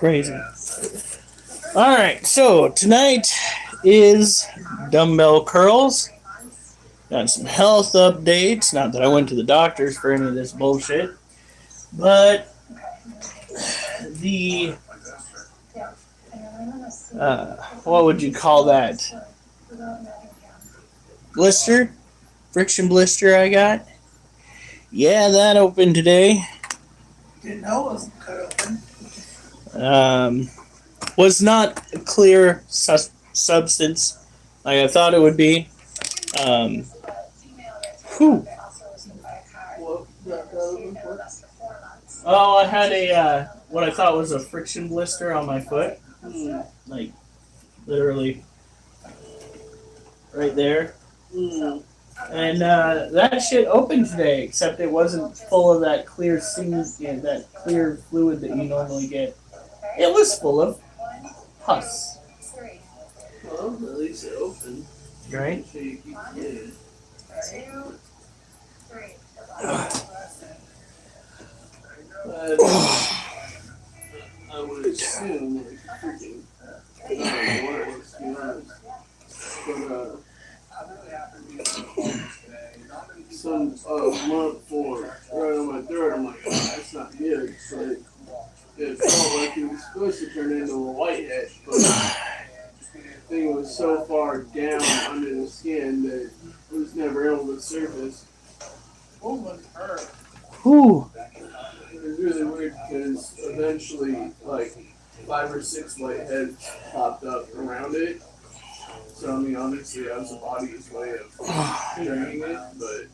crazy. Alright, so tonight is dumbbell curls. Got some health updates. Not that I went to the doctors for any of this bullshit. But the what would you call that? Blister? Friction blister I got? Yeah, that opened today. Didn't know it wasn't cut open. Was not a clear substance like I thought it would be. Whew. Oh, I had a what I thought was a friction blister on my foot, like literally right there. And that shit opened today, except it wasn't full of that clear that clear fluid that you normally get. It was full of pus. Well, at least it opened. Right? So you keep getting it. I would assume it freaking works, to be honest. But, some month for right on my throat, I'm like, oh, that's not good. So it felt like it was supposed to turn into a whitehead, but the thing was so far down under the skin that it was never able to surface. What was her? Whew. It was really weird because eventually, like, 5 or 6 whiteheads popped up around it. So, I mean, obviously, that was the body's way of draining it, but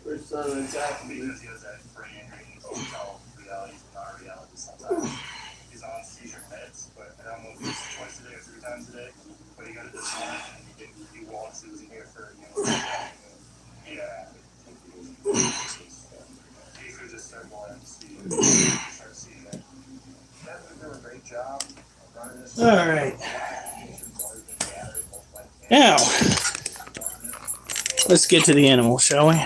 first time it's happened. All right. Now, let's get to the animal, shall we?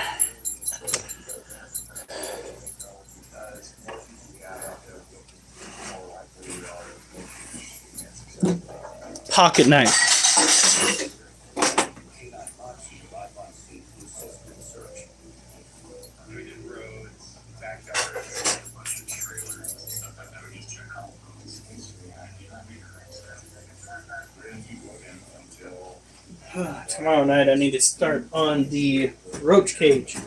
Pocket knife. Tomorrow night I need to start on the roach cage.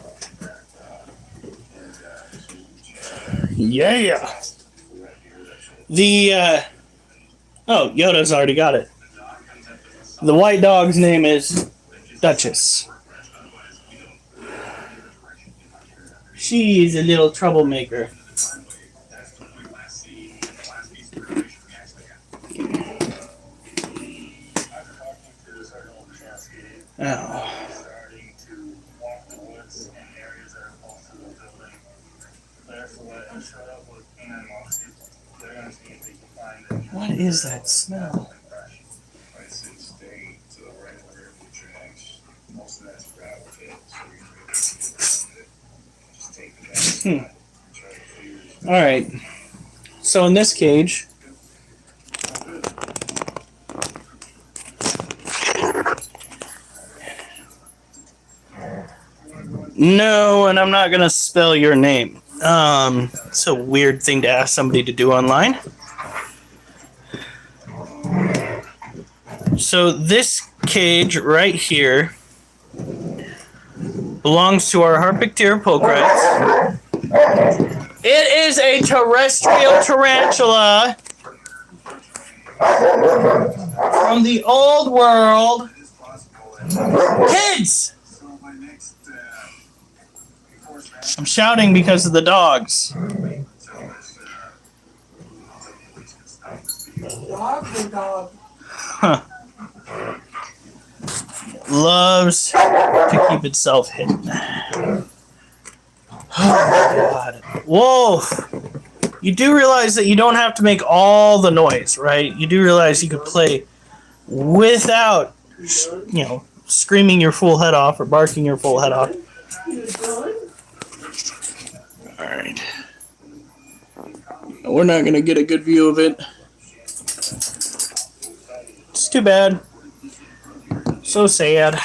Yeah. Oh, Yoda's already got it. The white dog's name is Duchess. She's a little troublemaker. Oh. What is that smell? All right. So in this cage, no, and I'm not gonna spell your name. It's a weird thing to ask somebody to do online. So this cage right here belongs to our Harpictira pulchrites. It is a terrestrial tarantula from the old world. Kids! I'm shouting because of the dogs. Dog's a dog. Huh. Loves to keep itself hidden. Oh God. Whoa! You do realize that you don't have to make all the noise, right? You do realize you could play without, screaming your full head off or barking your full head off. All right. We're not going to get a good view of it. It's too bad. So sad.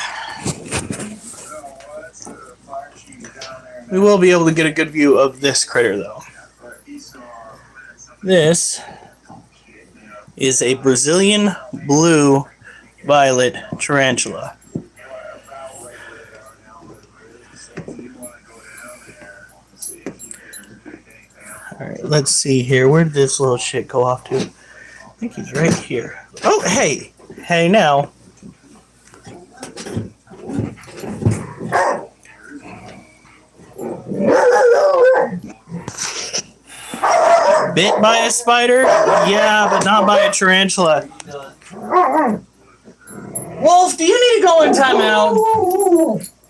We will be able to get a good view of this critter, though. This is a Brazilian blue violet tarantula. Alright, let's see here. Where did this little shit go off to? I think he's right here. Oh, hey! Hey, now. Bit by a spider? Yeah, but not by a tarantula. Wolf, do you need to go in timeout?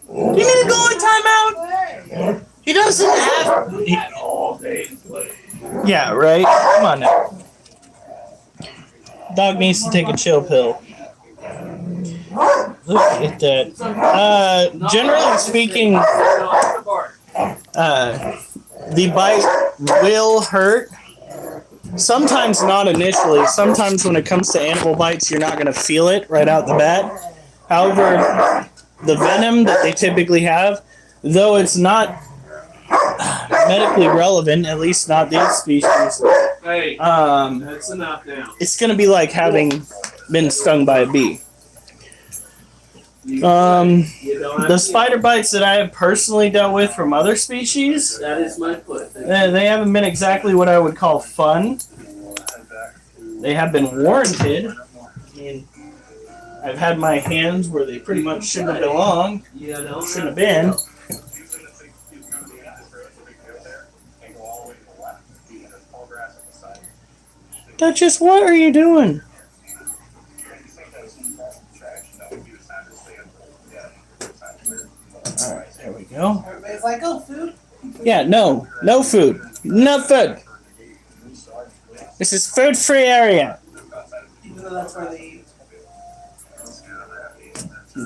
Do you need to go in timeout? He doesn't have... Yeah, right? Come on now. Dog needs to take a chill pill. Look at that. Generally speaking, the bite will hurt. Sometimes not initially. Sometimes when it comes to animal bites, you're not going to feel it right out the bat. However, the venom that they typically have, though it's not medically relevant, at least not these species, Hey, that's enough now. it's going to be like having been stung by a bee. The spider bites that I have personally dealt with from other species, That is my foot. they haven't been exactly what I would call fun. They have been warranted. I mean, I've had my hands where they pretty much shouldn't have belonged, shouldn't have been. Duchess, what are you doing? Alright, there we go. Everybody's like, oh, food? Yeah, no food. No food. This is food-free area. Even though that's where they eat.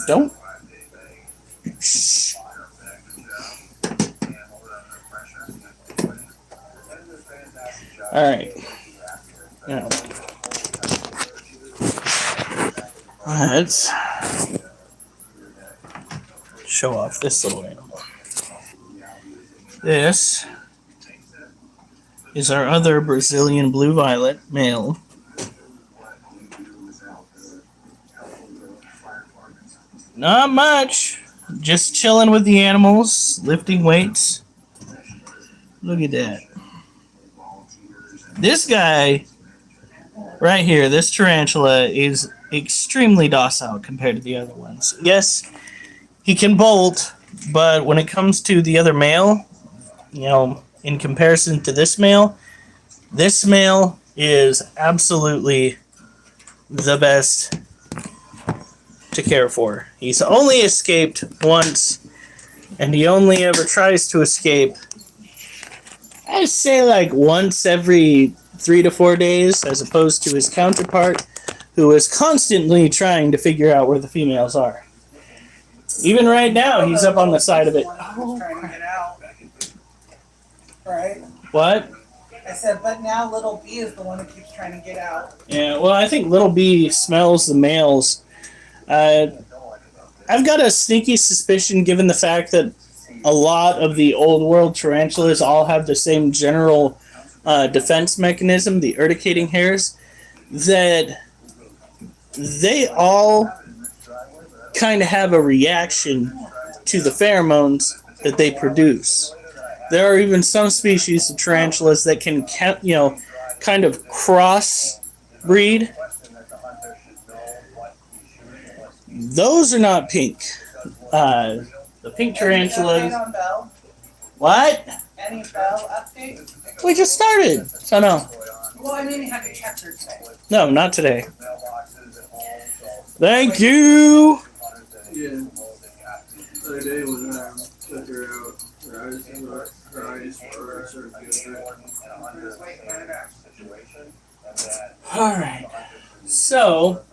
Don't. Shh. Alright. Now, let's show off this little animal. This is our other Brazilian blue violet male. Not much. Just chilling with the animals, lifting weights. Look at that. This guy right here, this tarantula, is extremely docile compared to the other ones. Yes, he can bolt, but when it comes to the other male, you know, in comparison to this male is absolutely the best to care for. He's only escaped once, and he only ever tries to escape, I'd say, like once every 3 to 4 days, as opposed to his counterpart, who is constantly trying to figure out where the females are. Even right now, he's up on the side of it. Trying to get out. Right? What? I said, but now little B is the one that keeps trying to get out. Yeah, well, I think Little B smells the males. I've got a sneaky suspicion, given the fact that a lot of the old world tarantulas all have the same general defense mechanism, the urticating hairs, that they all kind of have a reaction to the pheromones that they produce. There are even some species of tarantulas that can, you know, kind of cross breed. Those are not pink. The pink tarantulas. On Bell? What? Any Bell update? We just started. So no. Well, I mean, you had to check her today. No, not today. Thank you. Yeah. The other day when I took her out, her eyes were sort of All right. So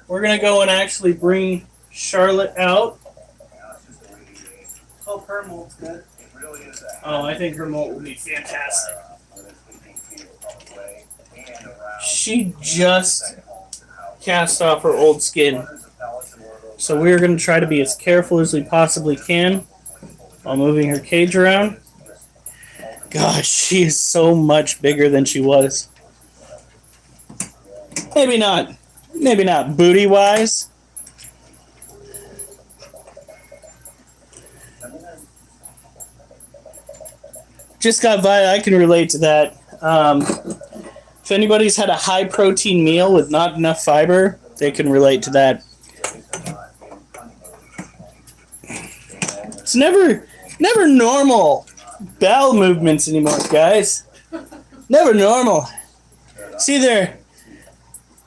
we're gonna go and actually bring Charlotte out. Hope her mold's good. Oh, I think her molt will be fantastic. She just cast off her old skin. So we're going to try to be as careful as we possibly can while moving her cage around. Gosh, she is so much bigger than she was. Maybe not booty-wise. Just got by. I can relate to that. If anybody's had a high-protein meal with not enough fiber, they can relate to that. It's never normal bowel movements anymore, guys. Never normal. It's either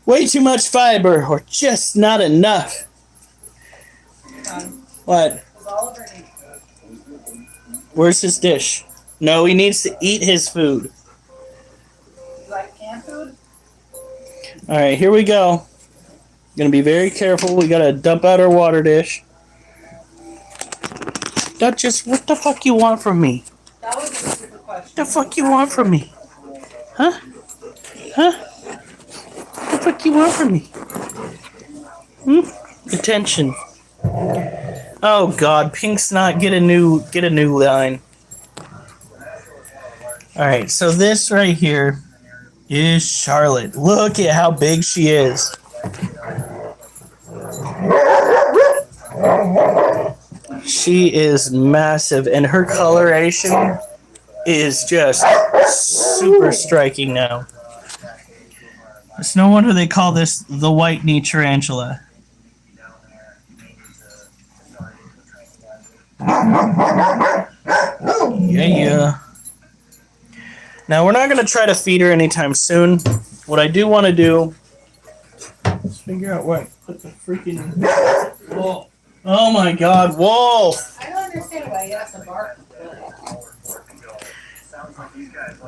way too much fiber or just not enough. What? Where's his dish? No, he needs to eat his food. You like canned food? All right, here we go. Gonna be very careful. We gotta dump out our water dish. That just, what the fuck you want from me? That was a stupid question. What the fuck you want from me? Huh? Huh? What the fuck you want from me? Attention. Oh God, Pink's not get a new line. All right, so this right here is Charlotte. Look at how big she is. She is massive, and her coloration is just super striking now. It's no wonder they call this the white knee tarantula. Yeah. Now, we're not going to try to feed her anytime soon. What I do want to do is figure out where I put the freaking... Whoa. Oh my God, whoa! I don't understand why you have to bark.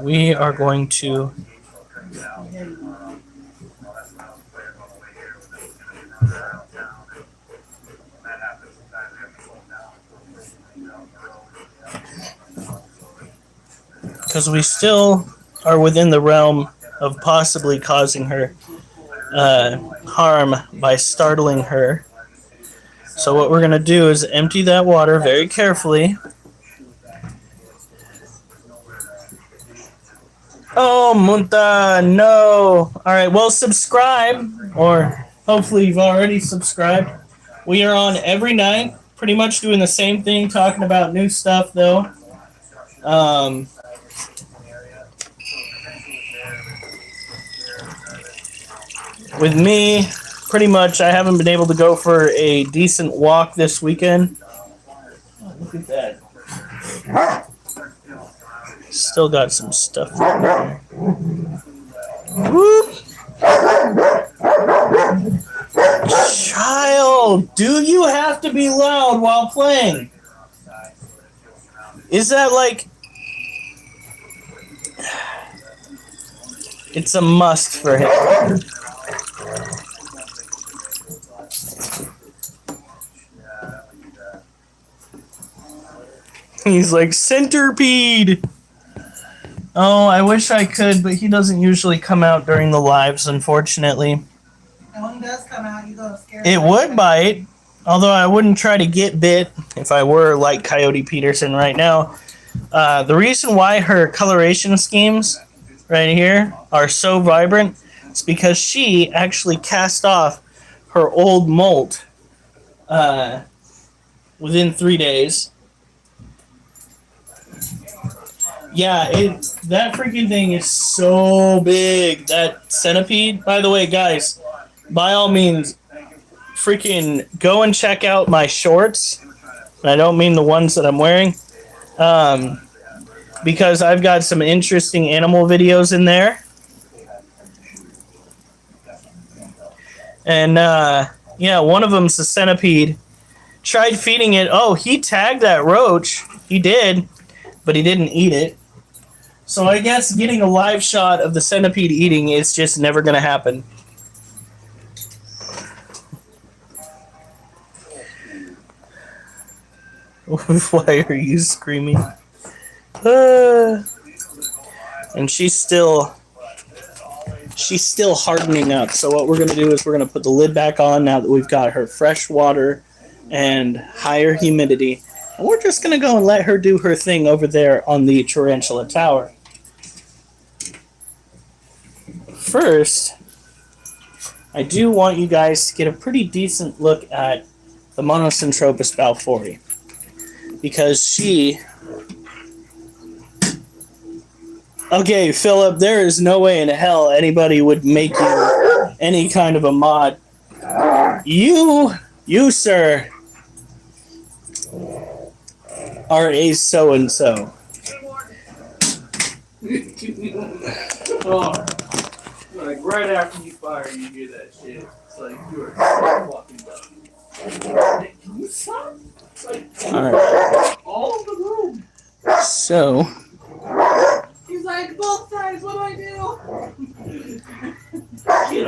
We are going to... Because we still are within the realm of possibly causing her harm by startling her. So what we're going to do is empty that water very carefully. Oh, Munta, no. All right, well, subscribe, or hopefully you've already subscribed. We are on every night, pretty much doing the same thing, talking about new stuff, though. With me, pretty much, I haven't been able to go for a decent walk this weekend. Oh, look at that. Still got some stuff in there. Whoop. Child, do you have to be loud while playing? Is that like... It's a must for him. He's like, centipede! Oh, I wish I could, but he doesn't usually come out during the lives, unfortunately. And when he does come out, you go scare It would bite, although I wouldn't try to get bit if I were like Coyote Peterson right now. The reason why her coloration schemes right here are so vibrant is because she actually cast off her old molt within 3 days. Yeah, that freaking thing is so big. That centipede. By the way, guys, by all means, freaking go and check out my shorts. And I don't mean the ones that I'm wearing. Because I've got some interesting animal videos in there. And, yeah, one of them's the centipede. Tried feeding it. Oh, he tagged that roach. He did. But he didn't eat it. So I guess getting a live shot of the centipede eating is just never going to happen. Why are you screaming? And she's still hardening up. So what we're gonna do is we're gonna put the lid back on now that we've got her fresh water and higher humidity. And we're just gonna go and let her do her thing over there on the tarantula tower. First, I do want you guys to get a pretty decent look at the Monocentropus balfouri, because she... Okay, Philip, there is no way in hell anybody would make you any kind of a mod. You, sir, are a so-and-so. Oh, like right after you fire, you hear that shit. It's like you are so fucking done. Can you stop? It's like all of the room. So, He's like, both sides, what do I do? there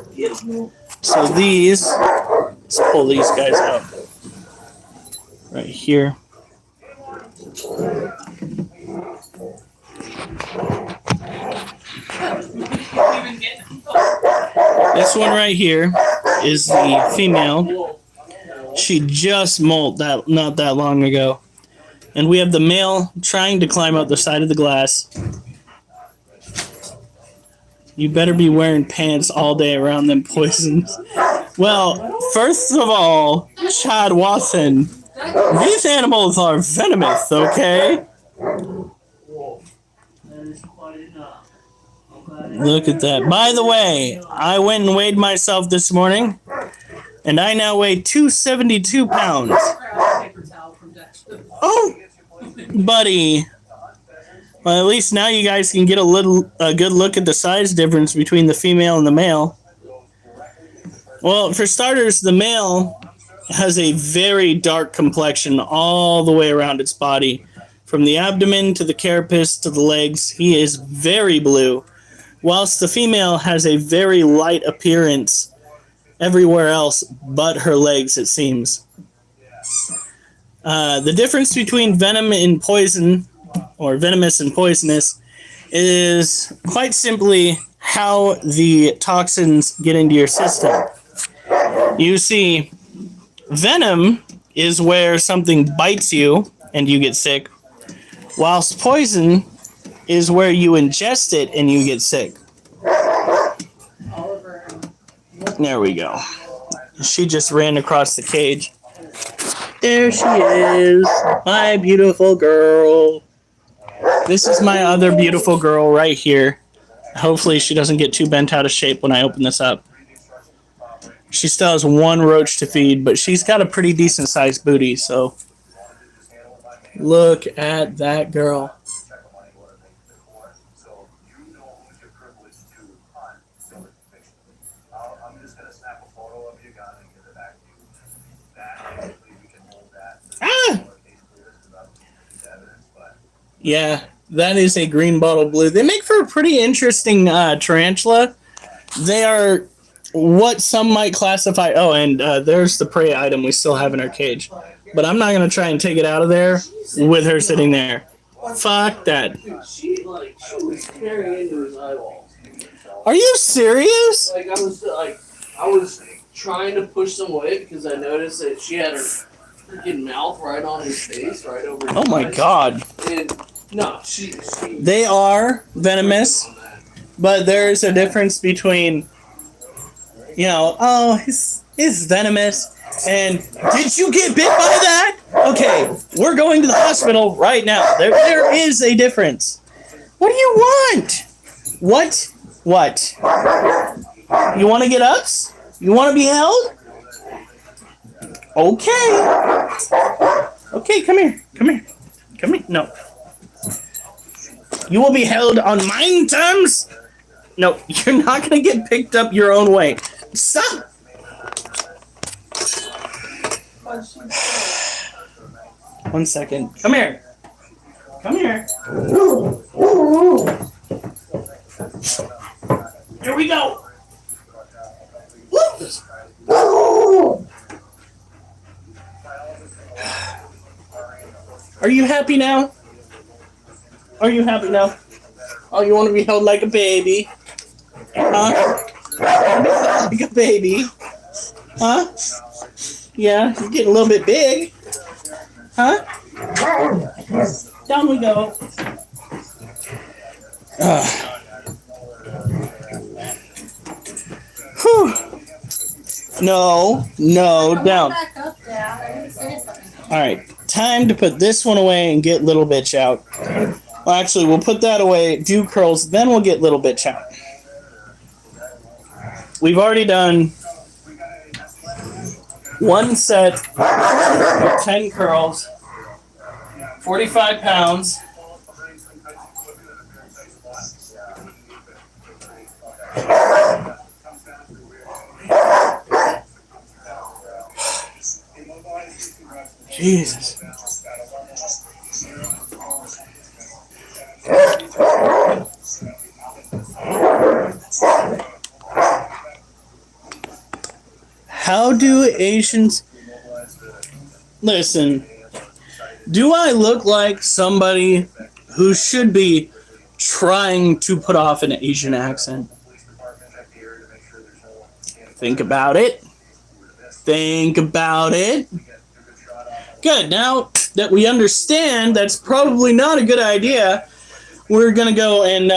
we go. So these, let's pull these guys out. Right here. This one right here is the female. She just molt not that long ago. And we have the male trying to climb up the side of the glass. You better be wearing pants all day around them poisons. Well, first of all, Chad Watson, these animals are venomous, okay? Look at that. By the way, I went and weighed myself this morning, and I now weigh 272 pounds. Oh, buddy. Well, at least now you guys can get a good look at the size difference between the female and the male. Well, for starters, the male has a very dark complexion all the way around its body. From the abdomen to the carapace to the legs, he is very blue. Whilst the female has a very light appearance everywhere else but her legs, it seems. The difference between venom and poison, or venomous and poisonous, is quite simply how the toxins get into your system. You see, venom is where something bites you and you get sick, whilst poison is where you ingest it and you get sick. There we go. She just ran across the cage. There she is, my beautiful girl. This is my other beautiful girl right here. Hopefully she doesn't get too bent out of shape when I open this up. She still has one roach to feed, but she's got a pretty decent sized booty, so look at that girl. Ah! Yeah, that is a green bottle blue. They make for a pretty interesting tarantula. They are what some might classify... Oh, and there's the prey item we still have in our cage. But I'm not going to try and take it out of there with her sitting there. Fuck that. She was tearing into his eyeballs. Are you serious? I was trying to push them away because I noticed that she had her freaking mouth right on his face, right over his Oh my eyes. god. And no, They are venomous, but there is a difference between, you know, oh, it's venomous, and did you get bit by that? Okay, we're going to the hospital right now. There is a difference. What do you want? What? You want to get us? You want to be held? Okay. Okay, come here. No. You will be held on mine terms? No, you're not going to get picked up your own way. Stop! One second. Come here. Here we go. Are you happy now? Are you happy now? Oh, you want to be held like a baby? Huh? Like a baby? Huh? Yeah, you're getting a little bit big. Huh? Down we go. Whew. No, down. Back up, Dad. I didn't say something. All right, time to put this one away and get little bitch out. Well, actually, we'll put that away, do curls, then we'll get little bitch out. We've already done one set of 10 curls, 45 pounds. Jesus. How do Asians... Listen, do I look like somebody who should be trying to put off an Asian accent? Think about it. Think about it. Good. Now that we understand that's probably not a good idea, we're going to go and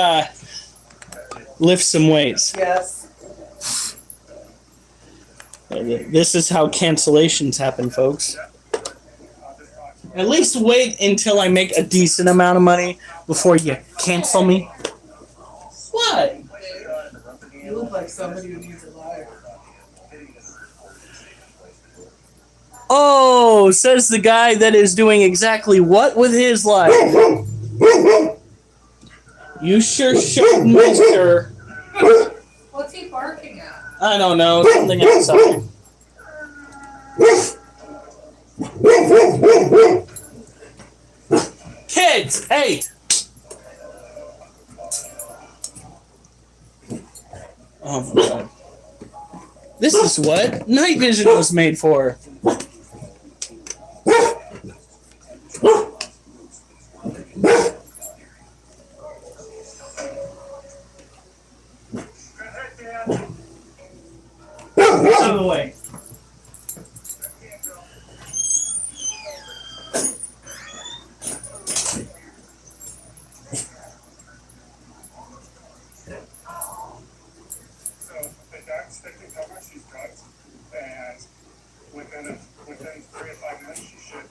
lift some weights. Yes. This is how cancellations happen, folks. At least wait until I make a decent amount of money before you cancel me. What? You look like somebody who needs a liar. Oh, says the guy that is doing exactly what with his life? You sure should, mister. What's he barking at? I don't know, something outside. Kids, hey! Oh my god. This is what night vision was made for. Out of the way. Within 3 to 5 minutes, she should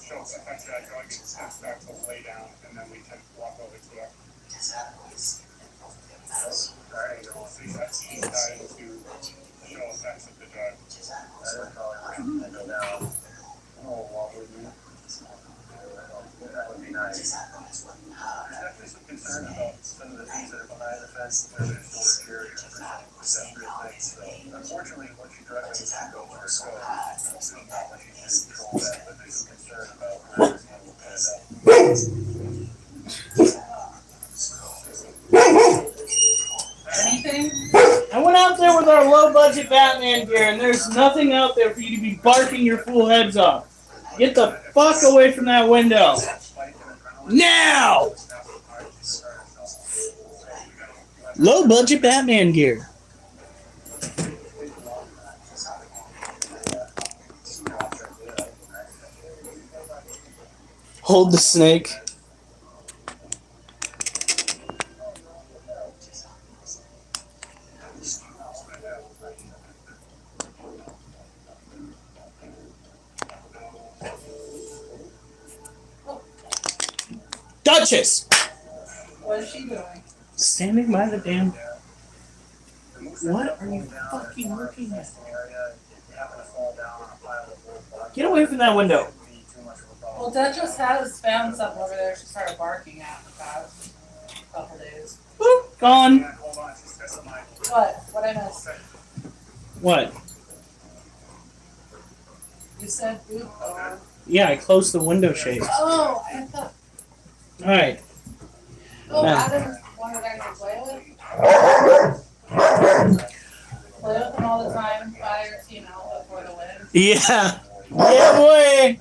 show some kind of dog and start to lay down, and then we can walk over to her. Alright, so that's she's starting to show effects of the drug. I go down. Oh, walk with me. That would be nice. There's definitely some concern about some of the things that are behind the fence, whether it's storage area or industrial things. So, unfortunately, once you drive it, you can go for a scope. Not like you can control that, but there's some concern about where it's going to end up. Anything? I went out there with our low budget Batman gear and there's nothing out there for you to be barking your fool heads off. Get the fuck away from that window. Now! Low budget Batman gear. Hold the snake. Duchess! What is she doing? Standing by the damn... What are you fucking looking at? Get away from that window. Well, Dad just has found something over there she started barking at the past couple days. Boop, gone. What? What I missed? What? You said boop. Or... Yeah, I closed the window shades. Oh, I thought. Alright. Oh, Now. Adam's one of the guys to play with. Play with him all the time. Buy your team outfit for the win. Yeah. Yeah, boy.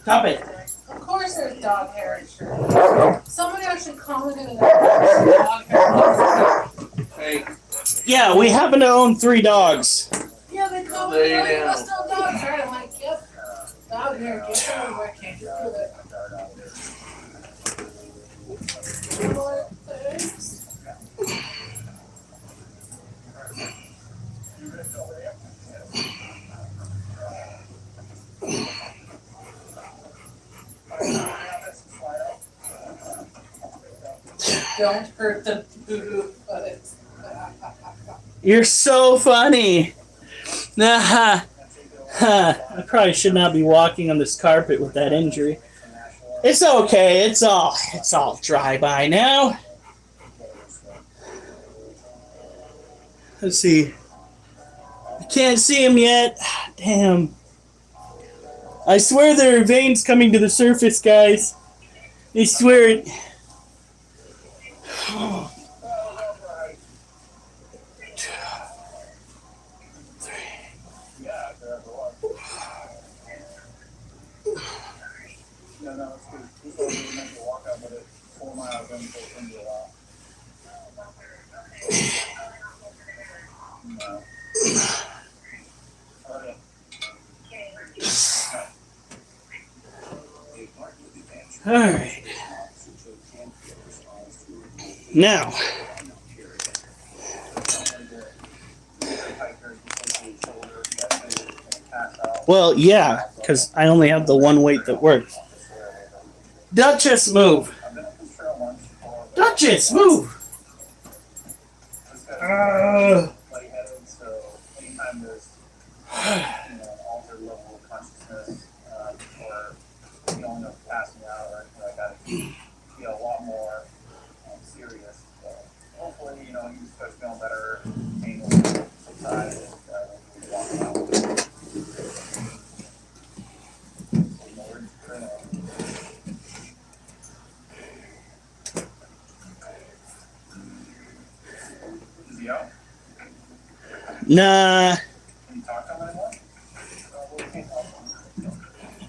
Stop it. Of course there's dog hair in shirt. Somebody actually commented in there's dog hair. Hey, Yeah, we happen to own 3 dogs. Yeah, they commented, Lay oh, you down. must know dogs, right? I'm like, yep. Dog hair gets everywhere, can't you feel it? I'm like, thanks. Don't hurt the boo-boo buttons. You're so funny. I probably should not be walking on this carpet with that injury. It's okay. It's all dry by now. Let's see. I can't see him yet. Damn. I swear there are veins coming to the surface, guys. I swear it. No, no, it's good. This one was meant to walk out, but it's 4 miles into India. No. Okay. All right. Now. Well, yeah, because I only have the one weight that works. Duchess, move. Duchess, move. Lightheaded, so anytime there's an altered level of consciousness or feeling of passing out or anything like that, it can feel a lot more serious. So hopefully, you start feeling better, pain will subside, and walk out. Is he out? Nah. Can you talk to him anymore?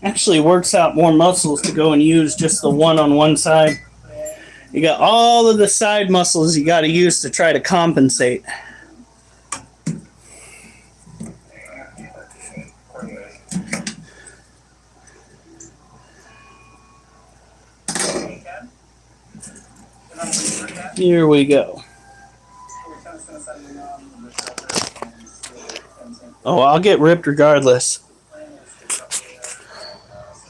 Actually works out more muscles to go and use just the one on one side. You got all of the side muscles you got to use to try to compensate. Here we go. Oh, I'll get ripped regardless.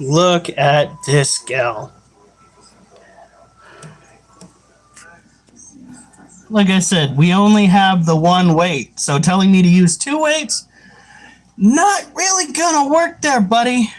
Look at this gal. Like I said, we only have the one weight, so telling me to use 2 weights, not really gonna work there, buddy.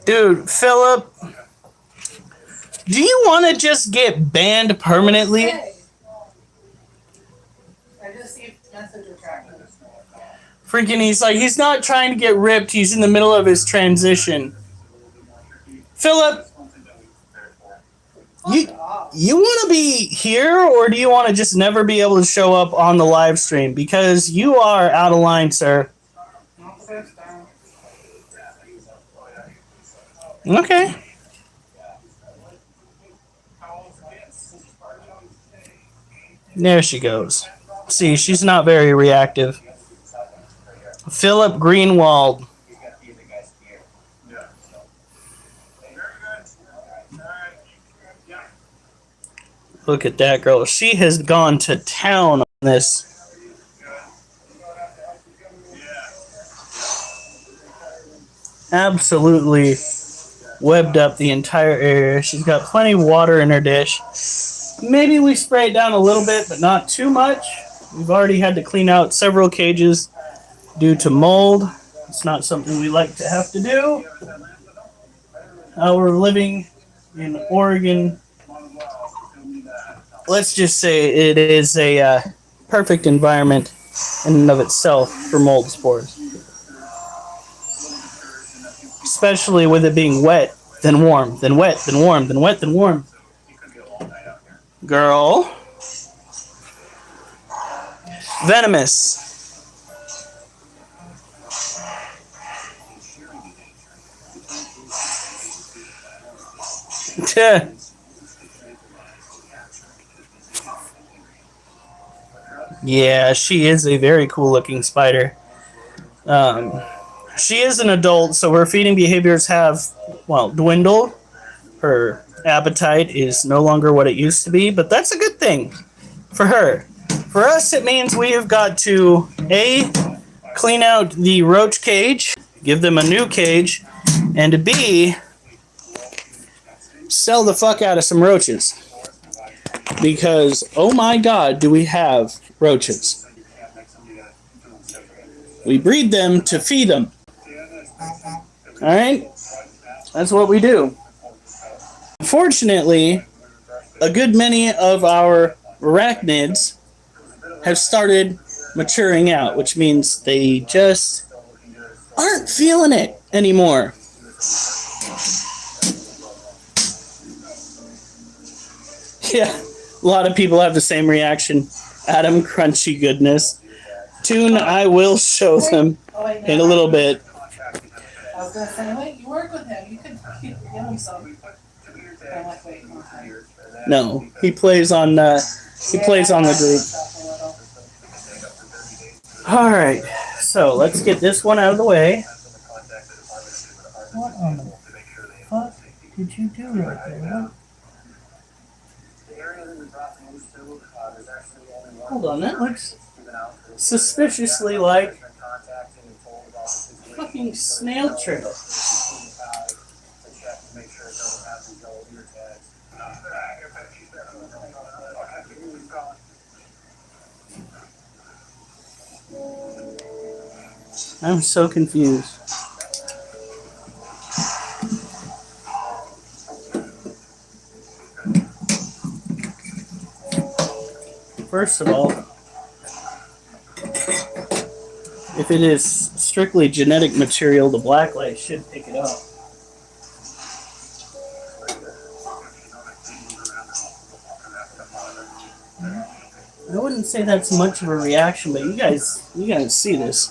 Dude, Philip, do you want to just get banned permanently? Hey. I just see message retracted. Freaking, he's not trying to get ripped. He's in the middle of his transition. Philip, you want to be here, or do you want to just never be able to show up on the live stream? Because you are out of line, sir. Not the first time. Okay. There she goes. See, she's not very reactive. Philip Greenwald. Look at that girl. She has gone to town on this. Absolutely webbed up the entire area. She's got plenty of water in her dish. Maybe we spray it down a little bit, but not too much. We've already had to clean out several cages due to mold. It's not something we like to have to do. We're living in Oregon. Let's just say it is a perfect environment in and of itself for mold spores. Especially with it being wet, then warm, then wet, then warm, then wet, then warm. Girl. Venomous. Yeah, she is a very cool looking spider. She is an adult, so her feeding behaviors have, well, dwindled. Her appetite is no longer what it used to be, but that's a good thing for her. For us, it means we have got to, A, clean out the roach cage, give them a new cage, and B, sell the fuck out of some roaches. Because, oh my god, do we have roaches. We breed them to feed them. Alright? That's what we do. Unfortunately, a good many of our arachnids have started maturing out, which means they just aren't feeling it anymore. Yeah, a lot of people have the same reaction. Adam, crunchy goodness. Tune, I will show them in a little bit. I was gonna say, wait, you work with him. You could give him some. I'm like, wait, okay. No, he plays on the group. All right, so let's get this one out of the way. What on the fuck did you do right there? Hold on, that looks suspiciously like fucking snail trail. I'm so confused. First of all, if it is strictly genetic material, the blacklight should pick it up. I wouldn't say that's much of a reaction, but you guys see this.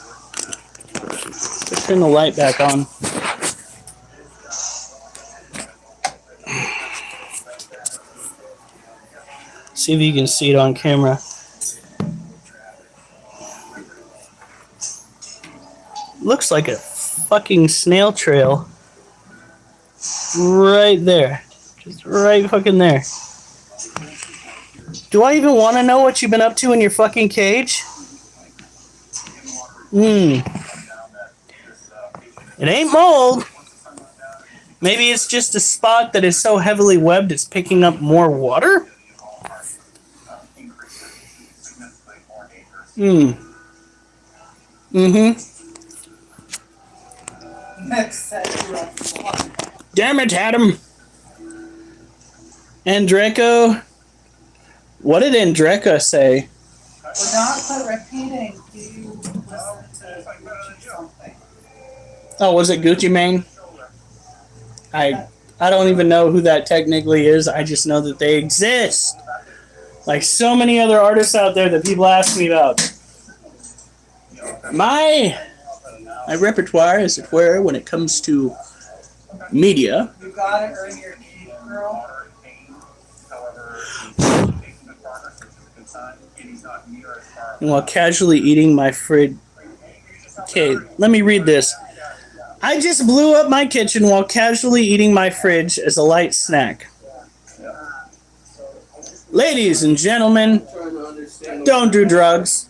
Let's turn the light back on. See if you can see it on camera. Looks like a fucking snail trail. Right there. Just right fucking there. Do I even want to know what you've been up to in your fucking cage? It ain't mold. Maybe it's just a spot that is so heavily webbed it's picking up more water? Damn it, Adam. Andreco. What did Andreca say? We're not quite repeating. Do you listen to something? Oh, was it Gucci Mane? I don't even know who that technically is. I just know that they exist. Like so many other artists out there that people ask me about. My repertoire, as it were, when it comes to media. You gotta earn your keep, girl. And while casually eating my fridge. Okay, let me read this. I just blew up my kitchen while casually eating my fridge as a light snack. Ladies and gentlemen, don't do drugs.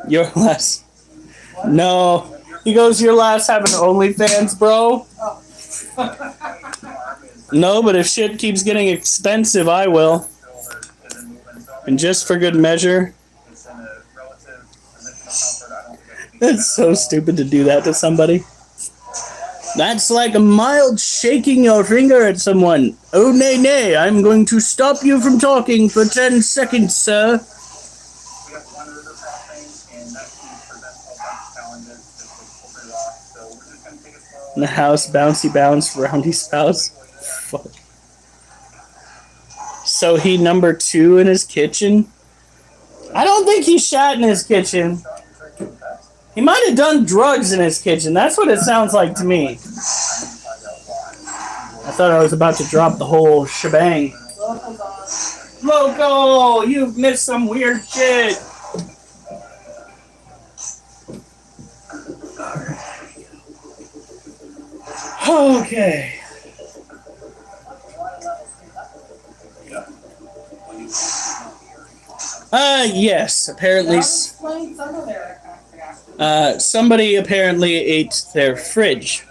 Your last. No. He goes, your last having OnlyFans, bro. No, but if shit keeps getting expensive, I will. And just for good measure. It's so stupid to do that to somebody. That's like a mild shaking your finger at someone. Oh, nay, nay, I'm going to stop you from talking for 10 seconds, sir. The house, bouncy bounce, roundy spouse. Fuck. So he number 2 in his kitchen? I don't think he shat in his kitchen. He might have done drugs in his kitchen. That's what it sounds like to me. I thought I was about to drop the whole shebang. Loco, you've missed some weird shit. Okay. Yes, apparently. Explain some of their Somebody apparently ate their fridge.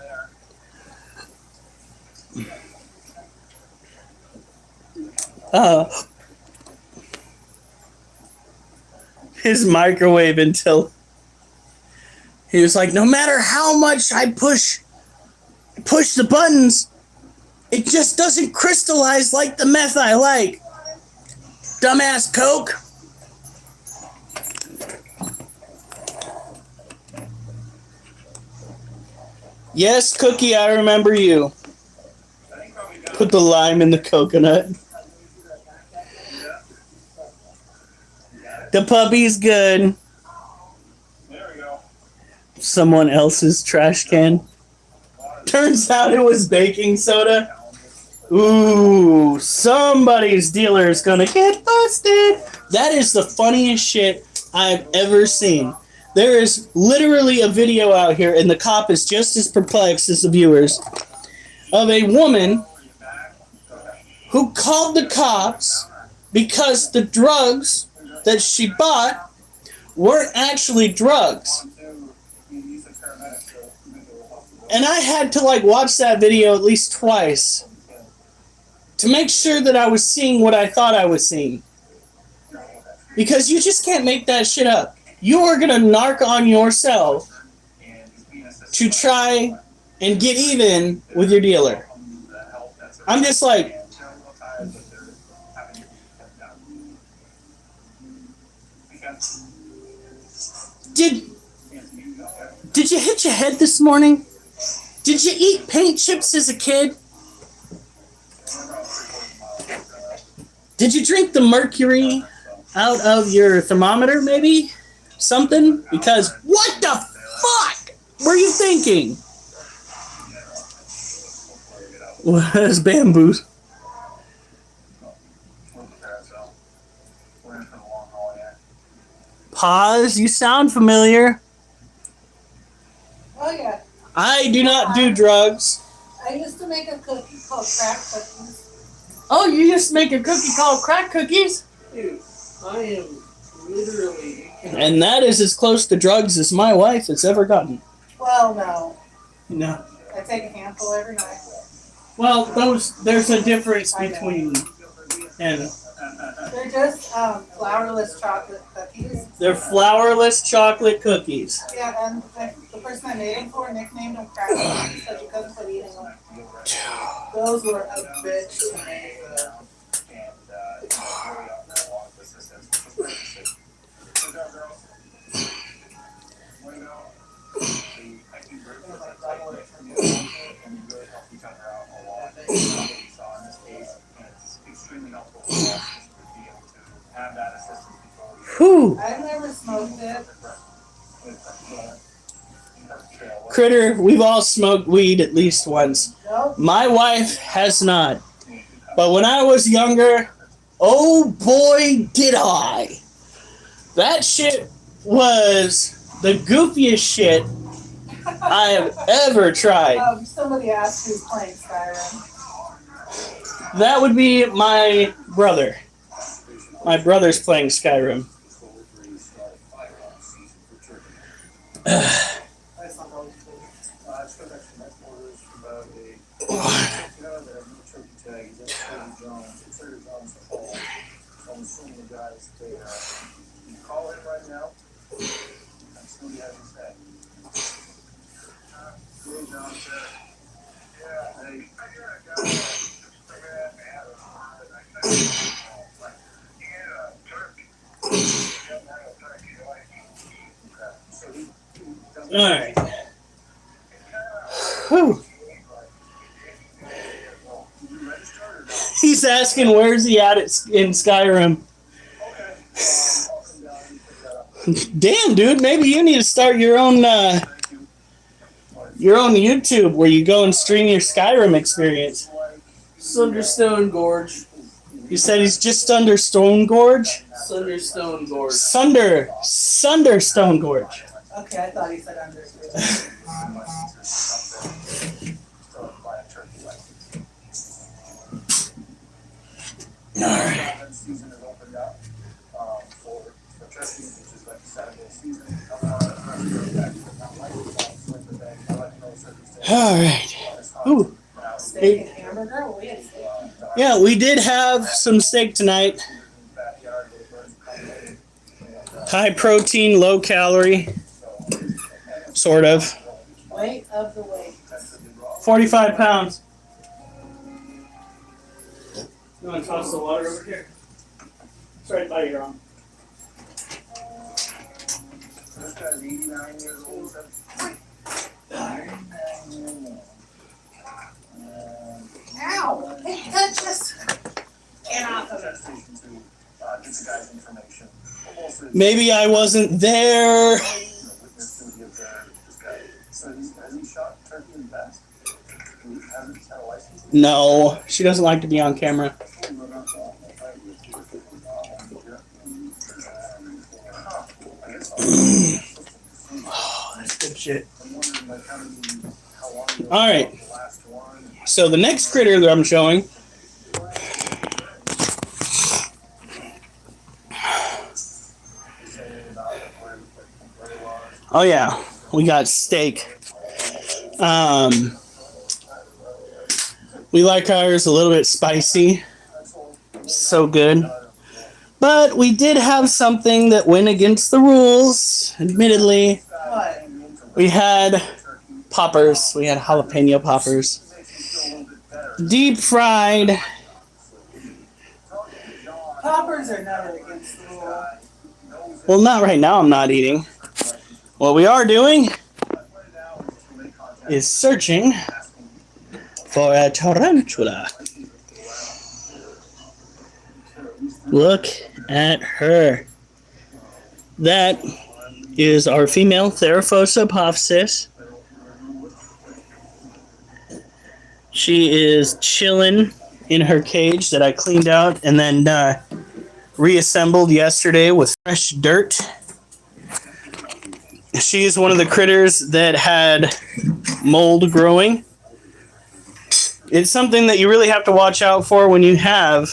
His microwave until he was like, no matter how much I push the buttons, it just doesn't crystallize like the meth I like. Dumbass Coke. Yes, Cookie, I remember you. Put the lime in the coconut. The puppy's good. Someone else's trash can. Turns out it was baking soda. Ooh, somebody's dealer is gonna get busted. That is the funniest shit I've ever seen. There is literally a video out here, and the cop is just as perplexed as the viewers, of a woman who called the cops because the drugs that she bought weren't actually drugs. And I had to watch that video at least twice to make sure that I was seeing what I thought I was seeing. Because you just can't make that shit up. You are going to narc on yourself to try and get even with your dealer. I'm just like, Did you hit your head this morning? Did you eat paint chips as a kid? Did you drink the mercury out of your thermometer, maybe? Something? Because what the fuck were you thinking? What is bamboo? Pause. You sound familiar. Oh yeah. I do not do drugs. I used to make a cookie called crack cookies. Oh, you used to make a cookie called crack cookies? Dude, I am literally. And that is as close to drugs as my wife has ever gotten. Well, no. No. I take a handful every night. Well, there's a difference between, and They're just flourless chocolate cookies. they're flourless chocolate cookies. Yeah, and the person I made them for nicknamed them crack cookies because you couldn't quit eating them. Those were a bitch to make. Whew. I've never smoked it. Critter, we've all smoked weed at least once. Nope. My wife has not. But when I was younger, oh boy, did I. That shit was the goofiest shit I have ever tried. Somebody asked who's playing Skyrim. That would be my brother. My brother's playing Skyrim. some of the guys, they call him right now. That's what he has to say. Hey, John, sir. Yeah, hey. I got a guy. All right. Whew. He's asking where's he at in Skyrim. Damn, dude, maybe you need to start your own YouTube where you go and stream your Skyrim experience. Sunderstone Gorge. You said he's just under Stone Gorge? Sunderstone Gorge. Sunder Stone Gorge. Okay, I thought he said under. Alright. Season is opened up for turkey, which is like the Saturday season. Alright. Ooh. Steak and hamburger? Well, we had steak. Yeah, we did have some steak tonight. High protein, low calorie. Sort of. Weight of the weight. 45 pounds. You want to toss the water over here? It's right by your arm. This guy's 89 years old. Ow! That just get off of it. Get the guy's information. Maybe I wasn't there. So has he shot turkey in the past? He hasn't had a license? No, she doesn't like to be on camera. Oh, that's good shit. All right. So the next critter that I'm showing. Oh yeah, we got steak. We like ours a little bit spicy. So good. But we did have something that went against the rules, admittedly. What? We had poppers. We had jalapeno poppers. Deep fried. Poppers are never against the rule. Well, not right now. I'm not eating. What we are doing is searching for a tarantula. Look at her. That is our female Theraphosa apophysis. She is chilling in her cage that I cleaned out and then reassembled yesterday with fresh dirt. She is one of the critters that had mold growing. It's something that you really have to watch out for when you have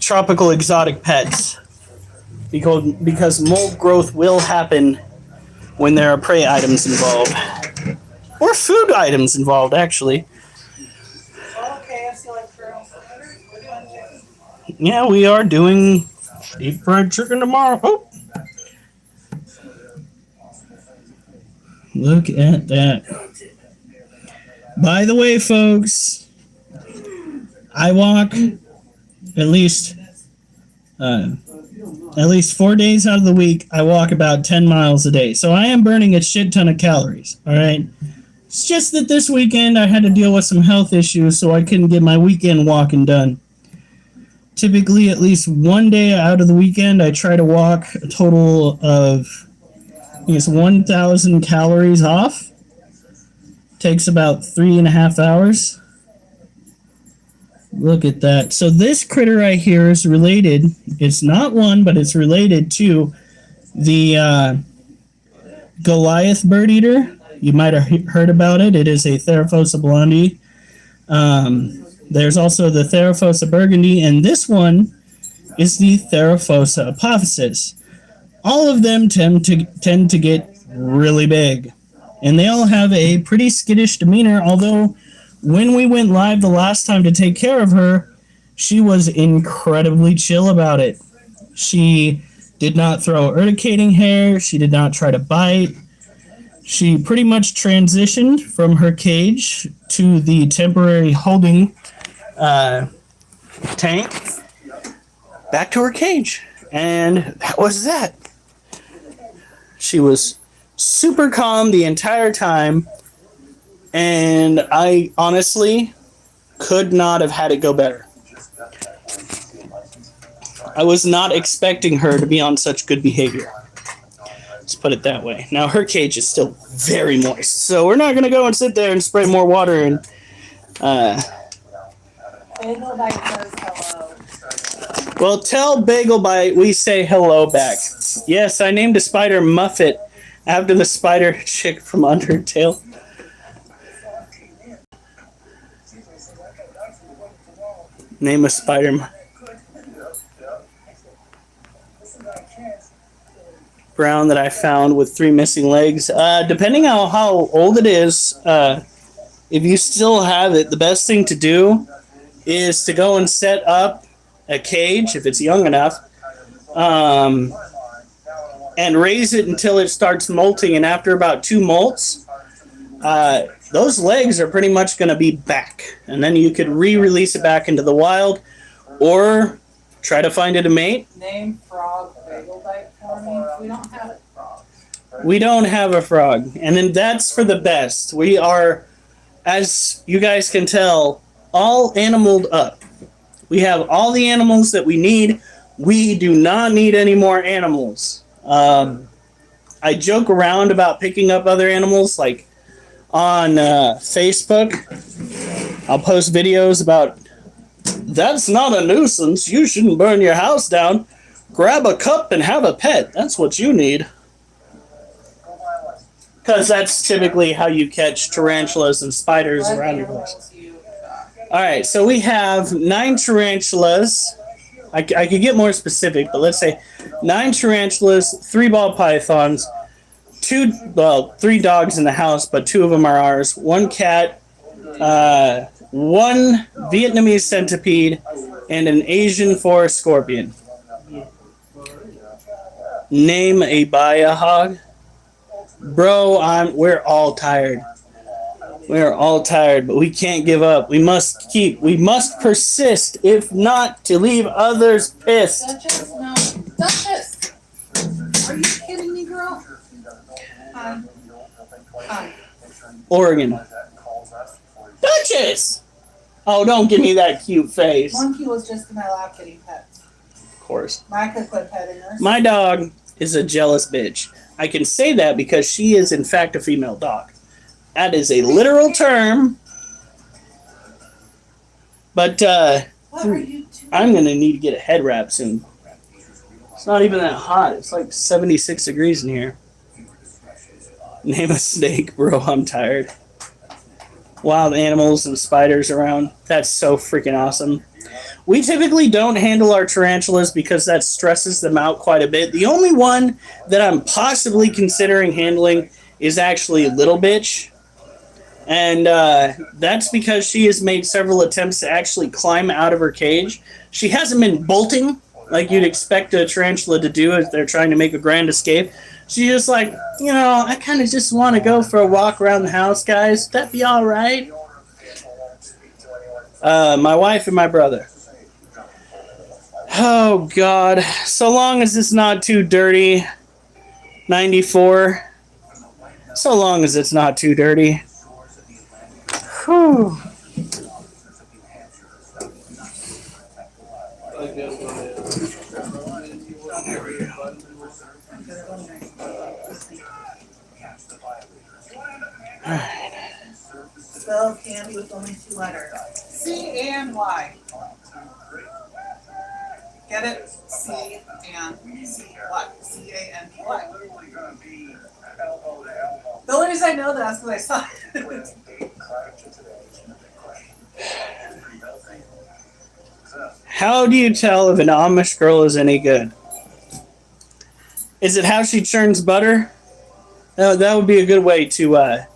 tropical exotic pets, because mold growth will happen when there are prey items involved, or food items involved, actually. Oh, KFC like girls. We're doing chicken. Yeah, we are doing deep fried chicken tomorrow. Oh. Look at that. By the way, folks, I walk at least 4 days out of the week. I walk about 10 miles a day. So I am burning a shit ton of calories. All right. It's just that this weekend I had to deal with some health issues, so I couldn't get my weekend walking done. Typically, at least one day out of the weekend, I try to walk a total of, I think it's 1,000 calories off. Takes about 3.5 hours. Look at that. So this critter right here is related. It's not one, but it's related to the Goliath bird eater. You might have heard about it. It is a Theraphosa blondie. There's also the Theraphosa burgundy, and this one is the Theraphosa apophysis. All of them tend to get really big, and they all have a pretty skittish demeanor, although when we went live the last time to take care of her, she was incredibly chill about it. She did not throw urticating hair. She did not try to bite. She pretty much transitioned from her cage to the temporary holding tank back to her cage. And that was that. She was super calm the entire time. And I honestly could not have had it go better. I was not expecting her to be on such good behavior. Let's put it that way. Now, her cage is still very moist, so we're not going to go and sit there and spray more water and... Bagel Bite says hello. Well, tell Bagel Bite we say hello back. Yes, I named a spider Muffet after the spider chick from Undertale. Name a spider... brown that I found with 3 missing legs. Depending on how old it is, if you still have it, the best thing to do is to go and set up a cage, if it's young enough, and raise it until it starts molting. And after about 2 molts, those legs are pretty much going to be back. And then you could re-release it back into the wild, or try to find it a mate. Name frog Bagel Bite for me. We don't have a frog. We don't have a frog. And then that's for the best. We are, as you guys can tell, all animaled up. We have all the animals that we need. We do not need any more animals. I joke around about picking up other animals, like on Facebook. I'll post videos about, that's not a nuisance. You shouldn't burn your house down. Grab a cup and have a pet. That's what you need. Because that's typically how you catch tarantulas and spiders What around your animals place. you got? Alright, so we have 9 tarantulas. I could get more specific, but let's say 9 tarantulas, 3 ball pythons, 3 dogs in the house, but 2 of them are ours, 1 cat, 1 Vietnamese centipede, and an Asian forest scorpion. Name a Baya hog. Bro, we're all tired. We're all tired, but we can't give up. We must persist, if not to leave others pissed. Duchess? No. Duchess! Are you kidding me, girl? Hi. Hi. Oregon. Duchess! Oh, don't give me that cute face. Monkey was just in my lap getting pets. Of course. Micah quit petting her. My dog is a jealous bitch. I can say that because she is, in fact, a female dog. That is a literal term. But What are you doing? I'm going to need to get a head wrap soon. It's not even that hot. It's like 76 degrees in here. Name a snake, bro. I'm tired. Wild animals and spiders around. That's so freaking awesome. We typically don't handle our tarantulas because that stresses them out quite a bit. The only one that I'm possibly considering handling is actually Little Bitch. And that's because she has made several attempts to actually climb out of her cage. She hasn't been bolting like you'd expect a tarantula to do if they're trying to make a grand escape. She's just like, I kind of just want to go for a walk around the house, guys. That'd be all right. My wife and my brother. Oh, God. So long as it's not too dirty. 94. So long as it's not too dirty. Whew. Spell candy with only 2 letters. C and Y. Get it? C and C. What? C-A-N-D-Y. The only reason I know that is because I saw it. How do you tell if an Amish girl is any good? Is it how she churns butter? That would be a good way to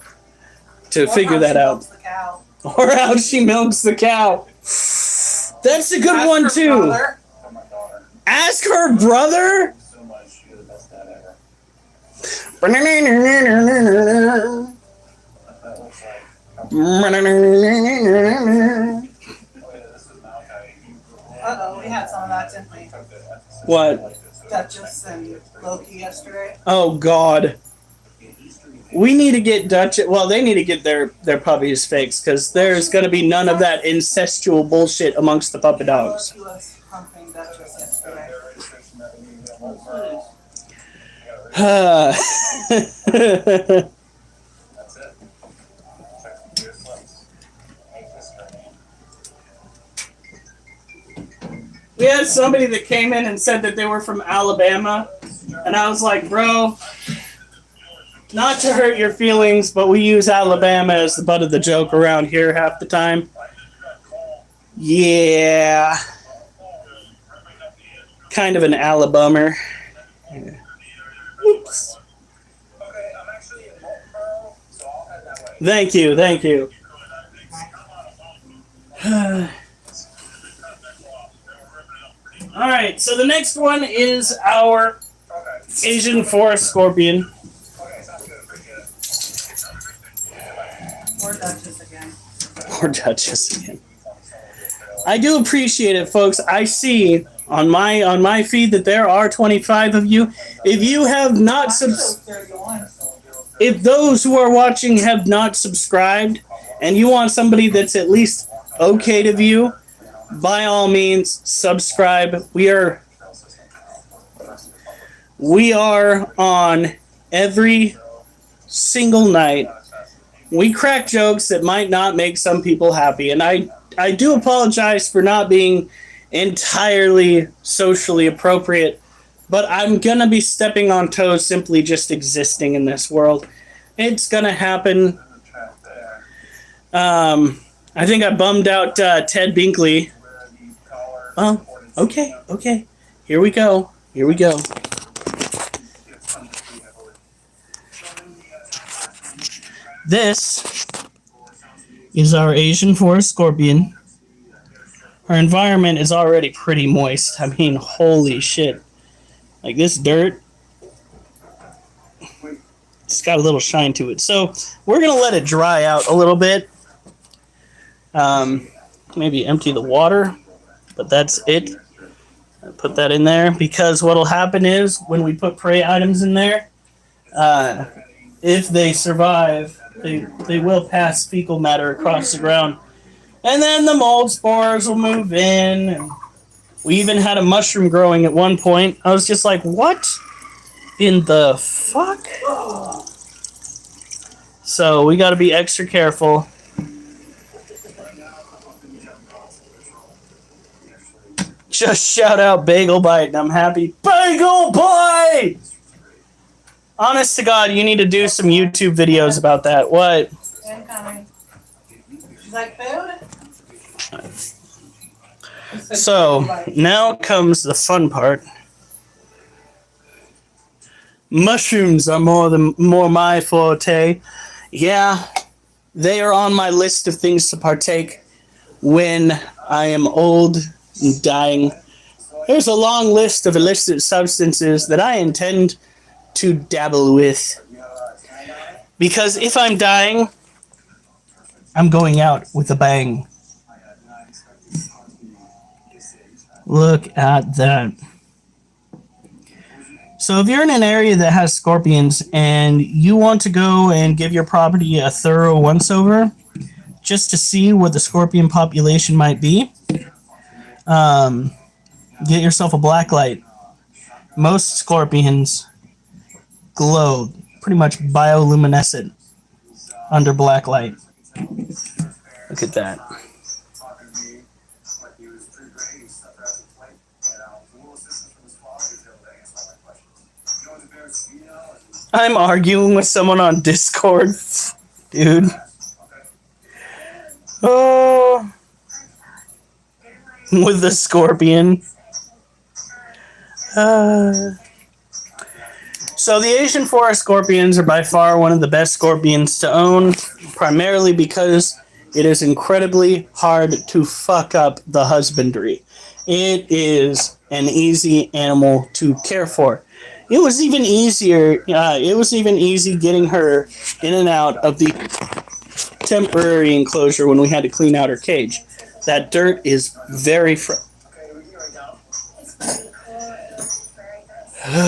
figure that out. The cow. Or how she milks the cow. That's a good Ask one her too. brother. For my daughter. Ask her brother. So much. You're the best dad ever. That looks like. Oh yeah, this is Malachi. Uh-oh, we had some of that, didn't we? What? Duchess and Loki yesterday. Oh God. We need to get Dutch. Well, they need to get their puppies fixed because there's going to be none of that incestual bullshit amongst the puppy dogs. Loki was humping Duchess yesterday. That's it. Check the beer slips. Make this her name. We had somebody that came in and said that they were from Alabama, and I was like, bro, not to hurt your feelings, but we use Alabama as the butt of the joke around here half the time. Yeah. Kind of an Alabamer. Yeah. Oops. Okay, I'm actually in Marlboro, so I'll head that way. Thank you, thank you. All right, so the next one is our Okay. Asian forest scorpion. Okay, sounds good. Appreciate it. Or Duchess again. Or Duchess again. I do appreciate it, folks. I see on my feed that there are 25 of you. If you have not if those who are watching have not subscribed, and you want somebody that's at least okay to view, by all means, subscribe. We are on every single night. We crack jokes that might not make some people happy, and I do apologize for not being entirely socially appropriate, but I'm gonna be stepping on toes simply just existing in this world. It's gonna happen. I think I bummed out Ted Binkley. Oh, okay. Here we go. This is our Asian forest scorpion. Our environment is already pretty moist. I mean, holy shit. Like this dirt, it's got a little shine to it. So we're going to let it dry out a little bit. Maybe empty the water, but that's it. Put that in there because what'll happen is when we put prey items in there, if they survive, they will pass fecal matter across the ground. And then the mold spores will move in. And we even had a mushroom growing at one point. I was just like, what in the fuck? So we got to be extra careful. Just shout out Bagel Bite, and I'm happy. Bagel Bite! Honest to God, you need to do some YouTube videos about that. What? Incoming. She's like, food? So, now comes the fun part. Mushrooms are more my forte. Yeah, they are on my list of things to partake when I am old and dying. There's a long list of illicit substances that I intend to dabble with. Because if I'm dying, I'm going out with a bang. Look at that. So if you're in an area that has scorpions and you want to go and give your property a thorough once-over just to see what the scorpion population might be, get yourself a black light. Most scorpions glow pretty much bioluminescent under black light. Look at that. I'm arguing with someone on Discord, dude. Oh, with the scorpion. So the Asian forest scorpions are by far one of the best scorpions to own, primarily because It is incredibly hard to fuck up the husbandry. It is an easy animal to care for. It was even easier. It was even easy getting her in and out of the temporary enclosure when we had to clean out her cage. That dirt is very I'm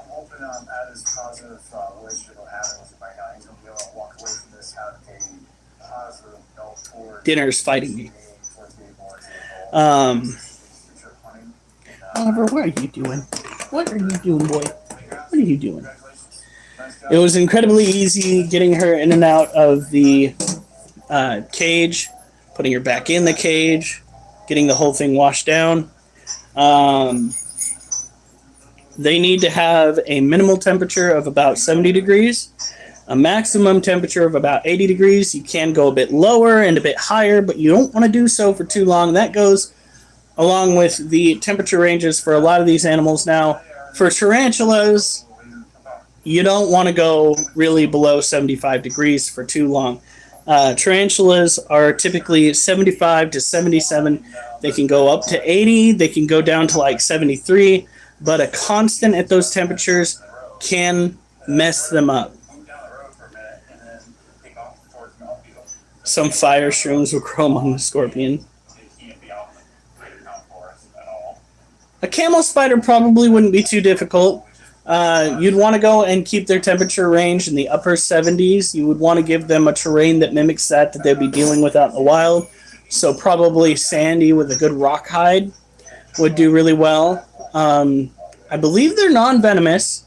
hoping at his positive relationship will happen with him right now. He's gonna be able to walk away from this having a positive note towards Dinner's fighting me. towards being more involved. Future hunting. Oliver, what are you doing? What are you doing, boy? What are you doing? It was incredibly easy getting her in and out of the cage, putting her back in the cage, getting the whole thing washed down. They need to have a minimal temperature of about 70 degrees, a maximum temperature of about 80 degrees. You can go a bit lower and a bit higher, but you don't want to do so for too long. That goes along with the temperature ranges for a lot of these animals now. For tarantulas, you don't want to go really below 75 degrees for too long. Tarantulas are typically 75 to 77. They can go up to 80. They can go down to like 73. But a constant at those temperatures can mess them up. Some fire shrooms will grow among the scorpion. A camel spider probably wouldn't be too difficult. You'd want to go and keep their temperature range in the upper 70s. You would want to give them a terrain that mimics that they'd be dealing with out in the wild. So probably sandy with a good rock hide would do really well. I believe they're non-venomous.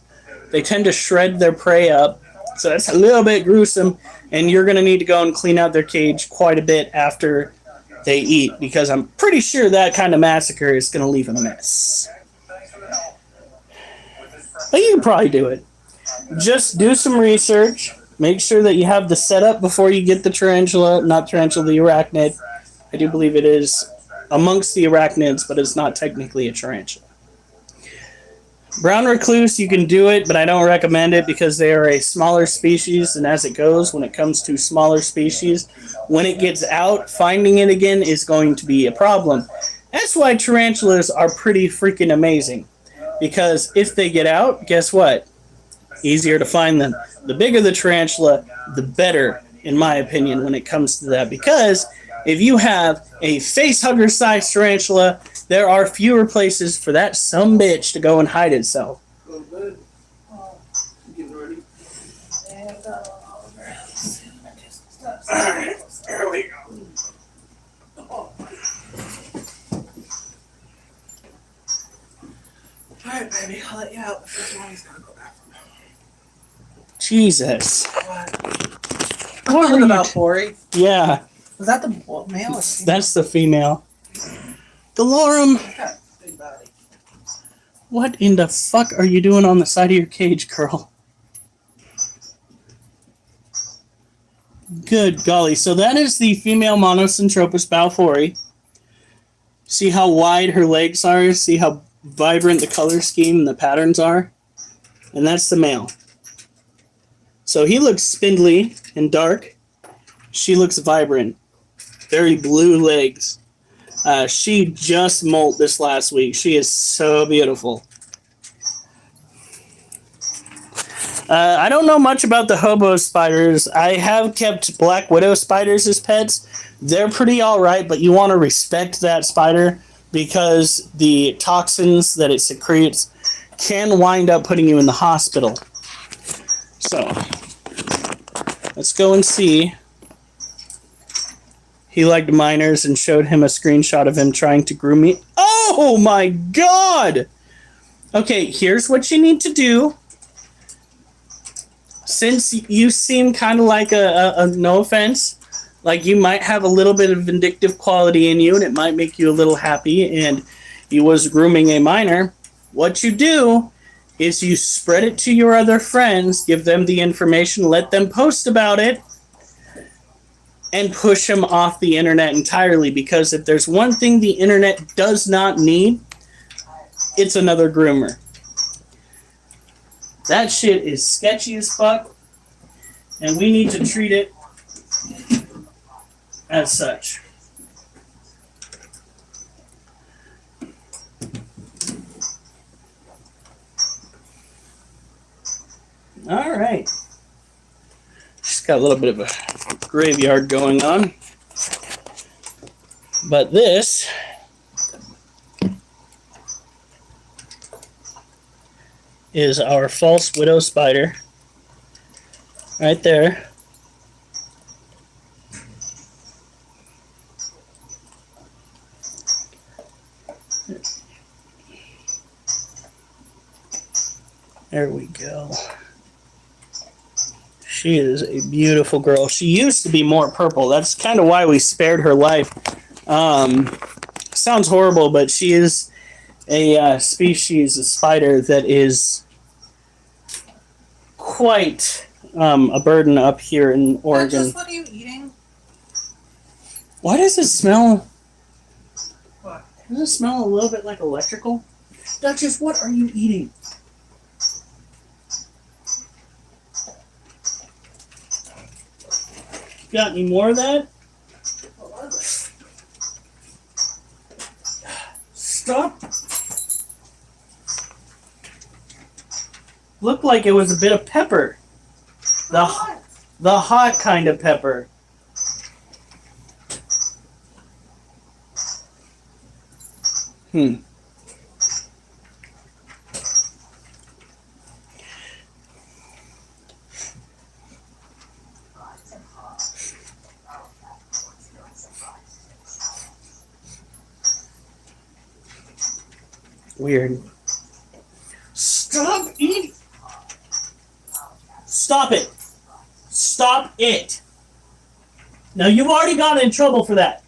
They tend to shred their prey up, so that's a little bit gruesome, and you're going to need to go and clean out their cage quite a bit after they eat, because I'm pretty sure that kind of massacre is going to leave a mess. But you can probably do it. Just do some research. Make sure that you have the setup before you get the tarantula, not tarantula, the arachnid. I do believe it is amongst the arachnids, but it's not technically a tarantula. Brown recluse, you can do it, but I don't recommend it because they are a smaller species, and as it goes, when it comes to smaller species, when it gets out, finding it again is going to be a problem. That's why tarantulas are pretty freaking amazing, because if they get out, guess what? Easier to find them. The bigger the tarantula, the better, in my opinion, when it comes to that, because if you have a facehugger sized tarantula, there are fewer places for that sumbitch to go and hide itself. Go to bed. Getting ready. Alright, here we go. Alright, baby, I'll let you out. This mommy's gonna go back. Jesus. What was it about Tori? Yeah, Was that the male or female? that's the female. Delorum, Okay, big body. what in the fuck are you doing on the side of your cage, girl? Good golly. So that is the female Monocentropus balfouri. See how wide her legs are? See how vibrant the color scheme and the patterns are? And that's the male. So he looks spindly and dark. She looks vibrant. Very blue legs. She just molt this last week. She is so beautiful. I don't know much about the hobo spiders. I have kept black widow spiders as pets. They're pretty alright, but you want to respect that spider because the toxins that it secretes can wind up putting you in the hospital. So, let's go and see. He liked minors and showed him a screenshot of him trying to groom me. Oh my god! Okay, here's what you need to do. Since you seem kind of like a no offense, like you might have a little bit of vindictive quality in you and it might make you a little happy and you was grooming a minor, what you do is you spread it to your other friends, give them the information, let them post about it, and push them off the internet entirely, because if there's one thing the internet does not need, it's another groomer. That shit is sketchy as fuck, and we need to treat it as such. All right. Just got a little bit of a graveyard going on. But this is our false widow spider. Right there. There we go. She is a beautiful girl. She used to be more purple. That's kind of why we spared her life. Sounds horrible, but she is a species of spider that is quite a burden up here in Oregon. Just what are you eating? Why does it smell? What? Does it smell a little bit like electrical? Duchess, what are you eating? Got any more of that? What was Stop. Looked like it was a bit of pepper. The hot kind of pepper. Weird. Stop eating. Stop it. Stop it. Now, you've already gotten in trouble for that.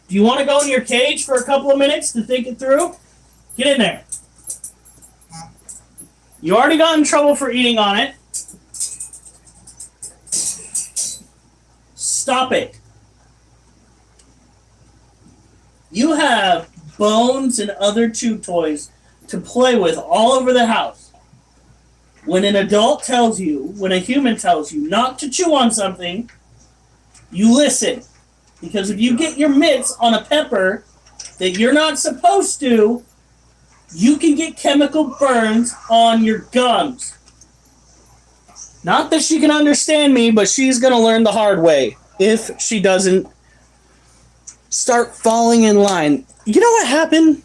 Do you want to go in your cage for a couple of minutes to think it through? Get in there. You already got in trouble for eating on it. Stop it. You have bones and other chew toys to play with all over the house. When an adult tells you, when a human tells you not to chew on something, you listen. Because if you get your mitts on a pepper that you're not supposed to, you can get chemical burns on your gums. Not that she can understand me, but she's going to learn the hard way if she doesn't start falling in line. You know what happened?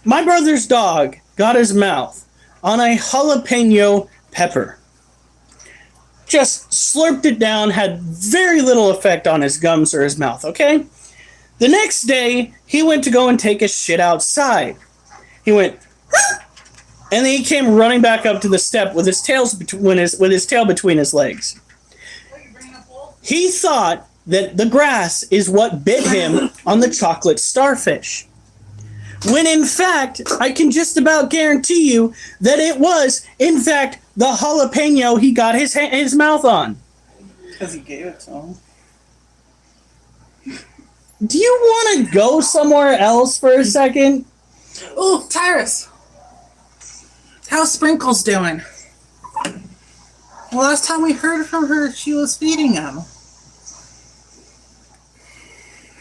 My brother's dog got his mouth on a jalapeno pepper. Just slurped it down, had very little effect on his gums or his mouth, okay? The next day, he went to go and take a shit outside. He went, and then he came running back up to the step with his tail between his legs. He thought that the grass is what bit him on the chocolate starfish. When in fact, I can just about guarantee you that it was, in fact, the jalapeno he got his mouth on. Because he gave it to him. Do you want to go somewhere else for a second? Ooh, Tyrus. How's Sprinkles doing? The last time we heard from her, she was feeding him.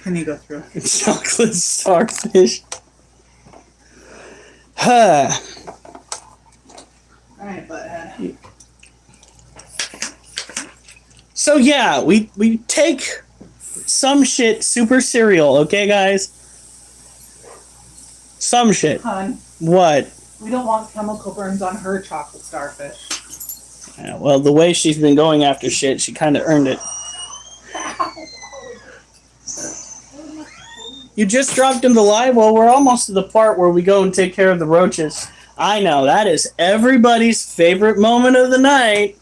Can you go through? Chocolate starfish. Huh. Alright, butthead. So yeah, we take some shit super cereal, okay guys? Some shit. Hun, What? we don't want chemical burns on her chocolate starfish. Yeah, well, the way she's been going after shit, she kind of earned it. You just dropped into live? Well, we're almost to the part where we go and take care of the roaches. I know, that is everybody's favorite moment of the night.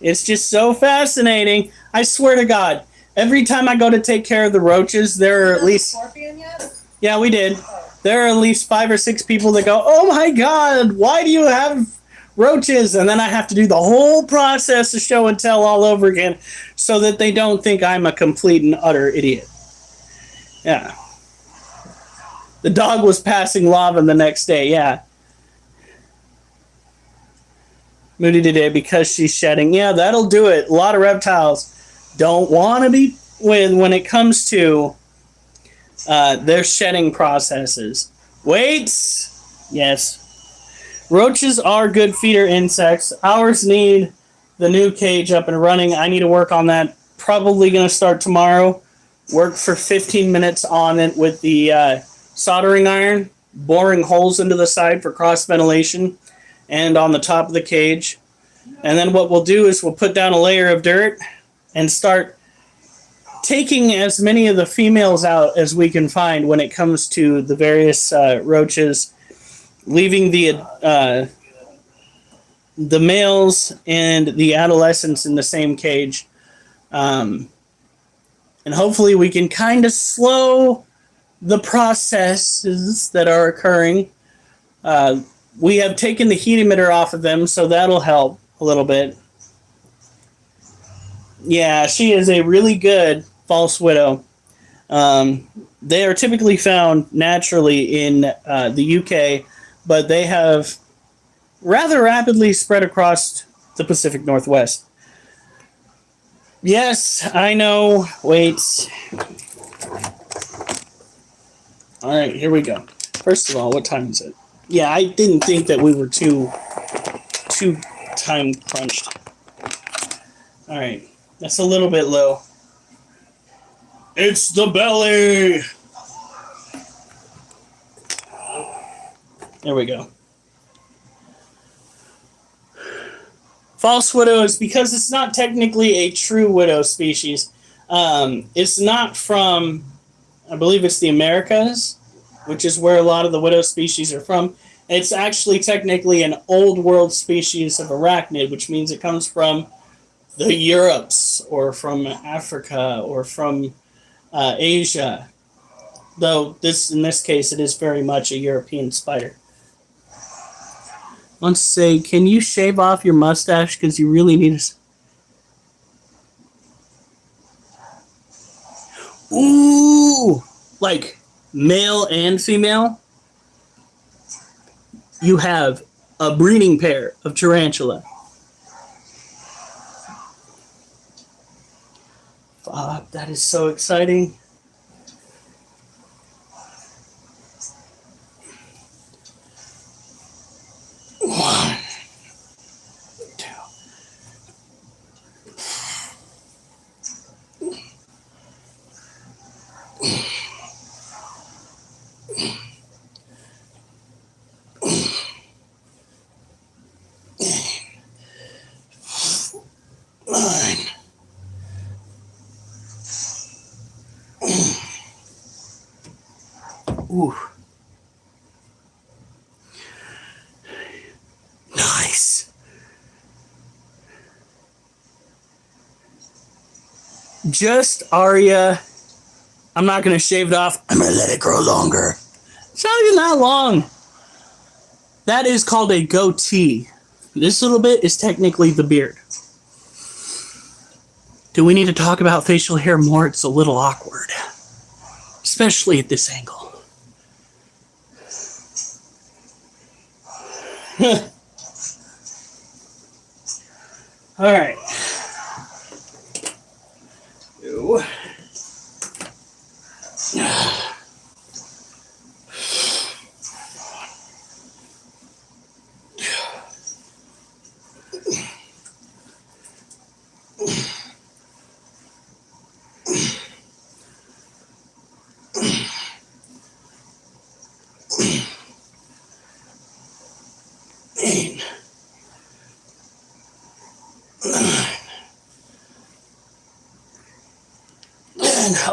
It's just so fascinating. I swear to God, every time I go to take care of the roaches, there are at least... Scorpion yet? Yeah, we did. There are at least 5 or 6 people that go, oh my God, why do you have roaches? And then I have to do the whole process of show and tell all over again so that they don't think I'm a complete and utter idiot. Yeah. The dog was passing lava the next day, yeah. Moody today because she's shedding. Yeah, that'll do it. A lot of reptiles don't want to be when it comes to their shedding processes. Wait! Yes. Roaches are good feeder insects. Ours need the new cage up and running. I need to work on that. Probably going to start tomorrow. Work for 15 minutes on it with the soldering iron, boring holes into the side for cross ventilation, and on the top of the cage. And then what we'll do is we'll put down a layer of dirt and start taking as many of the females out as we can find when it comes to the various roaches, leaving the males and the adolescents in the same cage. And hopefully we can kind of slow the processes that are occurring. We have taken the heat emitter off of them, so that'll help a little bit. Yeah, she is a really good false widow. They are typically found naturally in the UK, but they have rather rapidly spread across the Pacific Northwest. Yes, I know. Wait. All right, here we go. First of all, what time is it? Yeah, I didn't think that we were too time crunched. All right, that's a little bit low. It's the belly. There we go. False widow is because it's not technically a true widow species. It's not from, I believe it's the Americas, which is where a lot of the widow species are from. It's actually technically an old world species of arachnid, which means it comes from the Europes or from Africa or from Asia. Though in this case, it is very much a European spider. Let's say, can you shave off your mustache because you really need to. Ooh, like male and female. You have a breeding pair of tarantula. Fuck, that is so exciting. One, two. Nine. Ooh. Nice. Just Arya. I'm not going to shave it off. I'm going to let it grow longer. It's not even that long. That is called a goatee. This little bit is technically the beard. Do we need to talk about facial hair more? It's a little awkward. Especially at this angle. All right. Ew.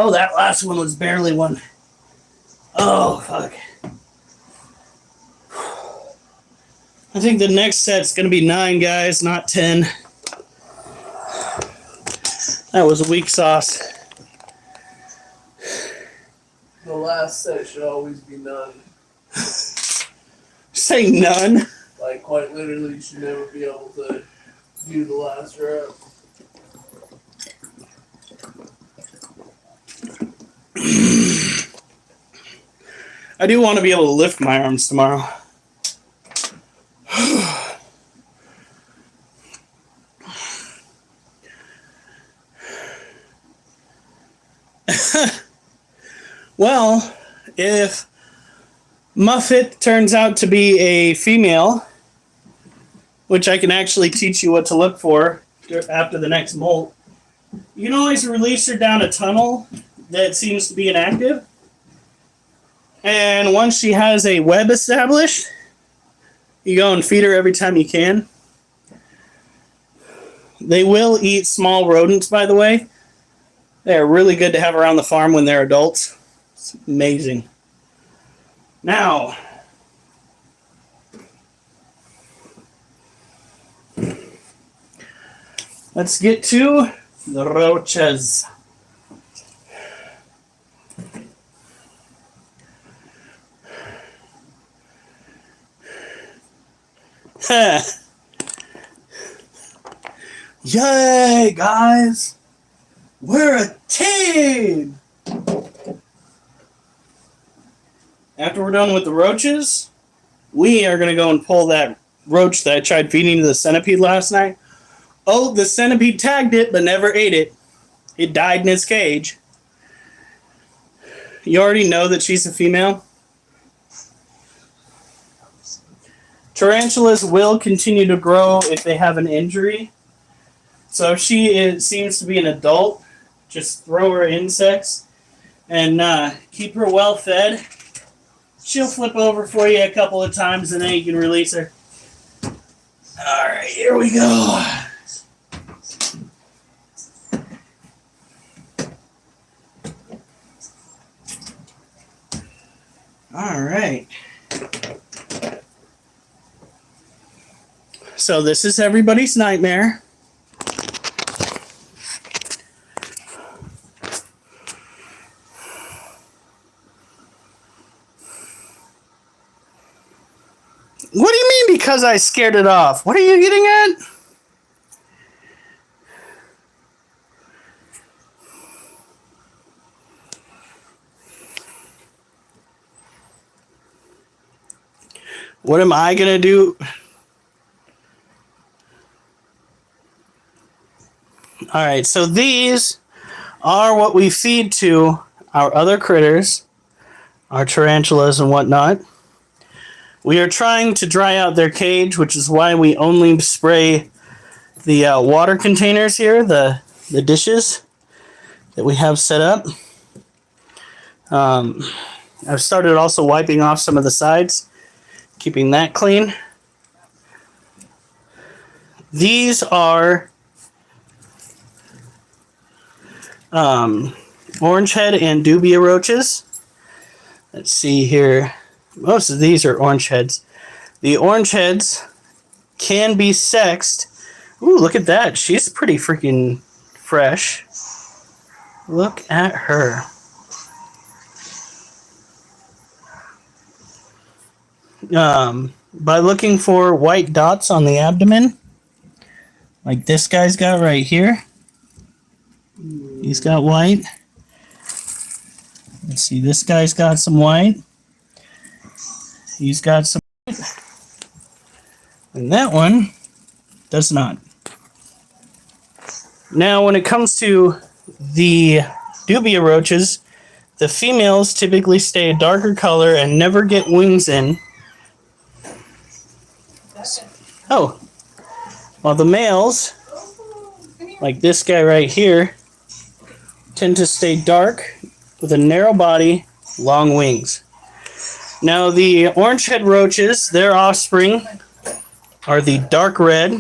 Oh, that last one was barely one. Oh, fuck. I think the next set's going to be 9 guys, not 10. That was a weak sauce. The last set should always be none. Say none. Like, quite literally, you should never be able to do the last rep. I do want to be able to lift my arms tomorrow. Well, if Muffet turns out to be a female, which I can actually teach you what to look for after the next molt, you can always release her down a tunnel that seems to be inactive. And once she has a web established, you go and feed her every time you can. They will eat small rodents, by the way. They're really good to have around the farm when they're adults. It's amazing. Now, let's get to the roaches. Yay, guys! We're a team! After we're done with the roaches, we are going to go and pull that roach that I tried feeding to the centipede last night. Oh, the centipede tagged it, but never ate it. It died in its cage. You already know that she's a female. Tarantulas will continue to grow if they have an injury. So if she seems to be an adult, just throw her insects and keep her well fed. She'll flip over for you a couple of times and then you can release her. Alright, here we go. Alright. So this is everybody's nightmare. What do you mean because I scared it off? What are you getting at? What am I going to do? All right, so these are what we feed to our other critters, our tarantulas and whatnot. We are trying to dry out their cage, which is why we only spray the water containers here, the dishes that we have set up. I've started also wiping off some of the sides, keeping that clean. These are orange head and dubia roaches. Let's see here. Most of these are orange heads. The orange heads can be sexed. Ooh, look at that. She's pretty freaking fresh. Look at her. By looking for white dots on the abdomen, like this guy's got right here. He's got white. Let's see, this guy's got some white. He's got some white. And that one does not. Now, when it comes to the dubia roaches, the females typically stay a darker color and never get wings in. Oh, while the males, like this guy right here, tend to stay dark with a narrow body, long wings. Now the orange-head roaches, their offspring are the dark red,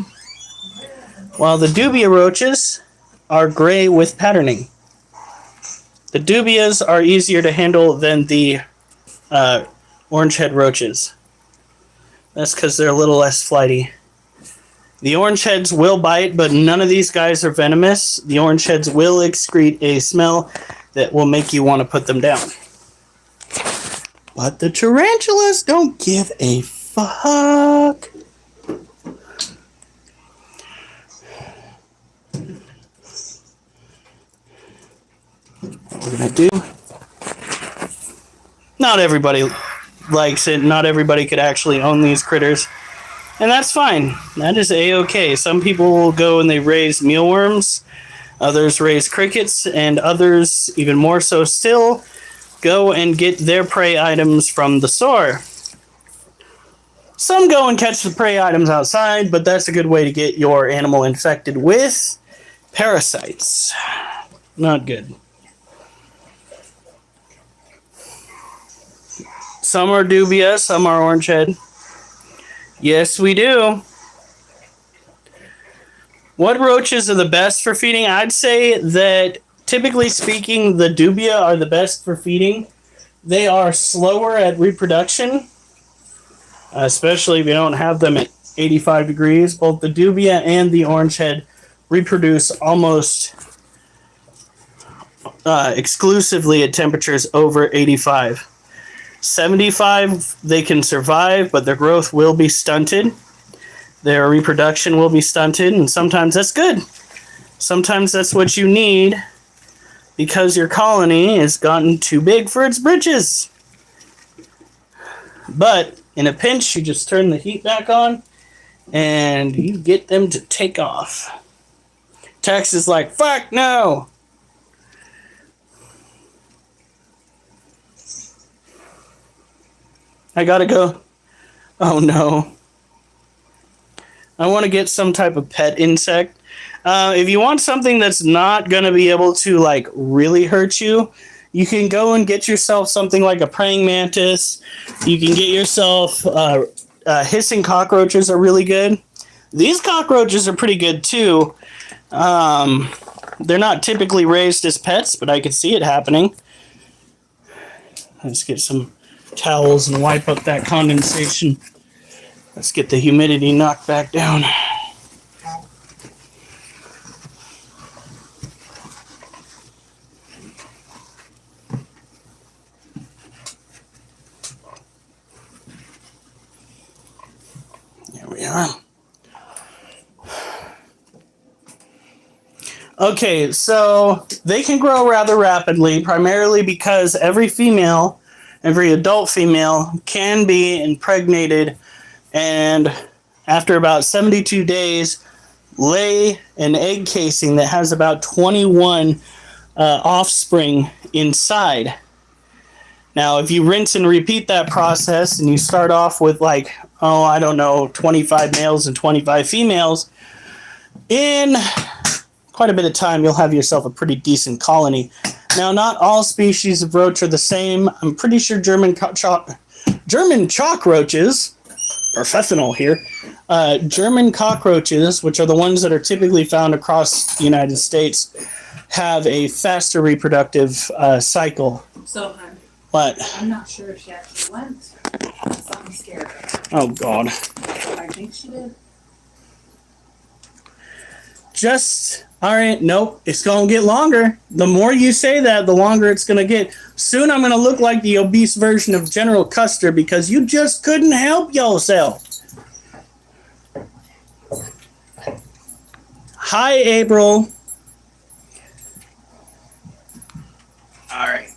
while the dubia roaches are gray with patterning. The dubias are easier to handle than the orange-head roaches. That's because they're a little less flighty. The orange heads will bite, but none of these guys are venomous. The orange heads will excrete a smell that will make you want to put them down. But the tarantulas don't give a fuck. What we're gonna do? Not everybody likes it. Not everybody could actually own these critters. And that's fine. That is a-okay. Some people will go and they raise mealworms. Others raise crickets. And others, even more so still, go and get their prey items from the store. Some go and catch the prey items outside, but that's a good way to get your animal infected with parasites. Not good. Some are dubia, some are orange head. Yes, we do. What roaches are the best for feeding? I'd say that, typically speaking, the dubia are the best for feeding. They are slower at reproduction, especially if you don't have them at 85 degrees. Both the dubia and the orange head reproduce almost exclusively at temperatures over 85. 75, they can survive, but their growth will be stunted. Their reproduction will be stunted, and sometimes that's good. Sometimes that's what you need because your colony has gotten too big for its britches. But in a pinch, you just turn the heat back on and you get them to take off. Tex is like, fuck no! I gotta go. Oh no. I want to get some type of pet insect. If you want something that's not going to be able to like really hurt you, you can go and get yourself something like a praying mantis. You can get yourself hissing cockroaches are really good. These cockroaches are pretty good too. They're not typically raised as pets, but I could see it happening. Let's get some towels and wipe up that condensation. Let's get the humidity knocked back down. There we are. Okay, so they can grow rather rapidly, primarily because every adult female can be impregnated and after about 72 days lay an egg casing that has about 21 offspring inside. Now, if you rinse and repeat that process and you start off with 25 males and 25 females, in quite a bit of time you'll have yourself a pretty decent colony. Now, not all species of roach are the same. I'm pretty sure German cockroaches, professional here, German cockroaches, which are the ones that are typically found across the United States, have a faster reproductive cycle. So, hon, What? I'm not sure if she actually went. Something scared her. Oh, God. I think she did. All right, nope, it's going to get longer. The more you say that, the longer it's going to get. Soon I'm going to look like the obese version of General Custer because you just couldn't help yourself. Hi, April. All right.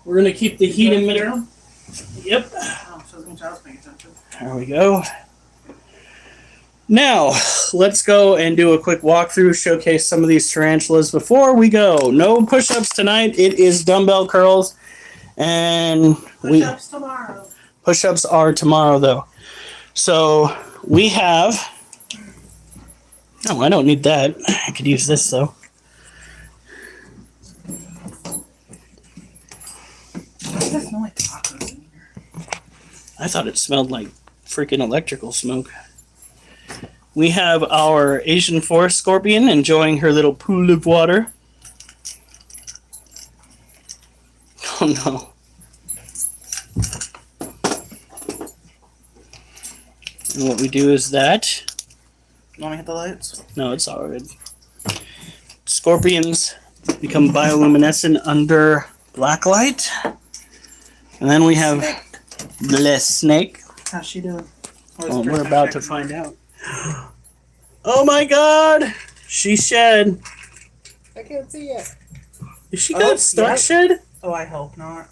We're going to keep the heat in middle. Yep. Oh, so I was paying attention. There we go. Now, let's go and do a quick walkthrough, showcase some of these tarantulas before we go. No push-ups tonight. It is dumbbell curls. And Push-ups tomorrow. Push-ups are tomorrow, though. So, we have... Oh, I don't need that. I could use this, though. Why does it smell like tacos in here? I thought it smelled like freaking electrical smoke. We have our Asian forest scorpion enjoying her little pool of water. Oh no. And what we do is that. You want me to hit the lights? No, it's all good. Scorpions become bioluminescent under black light. And then we have the snake. How's she doing? Well, we're about to find out. Oh my God! She shed. I can't see it. Is she got stuck shed? Oh, I hope not.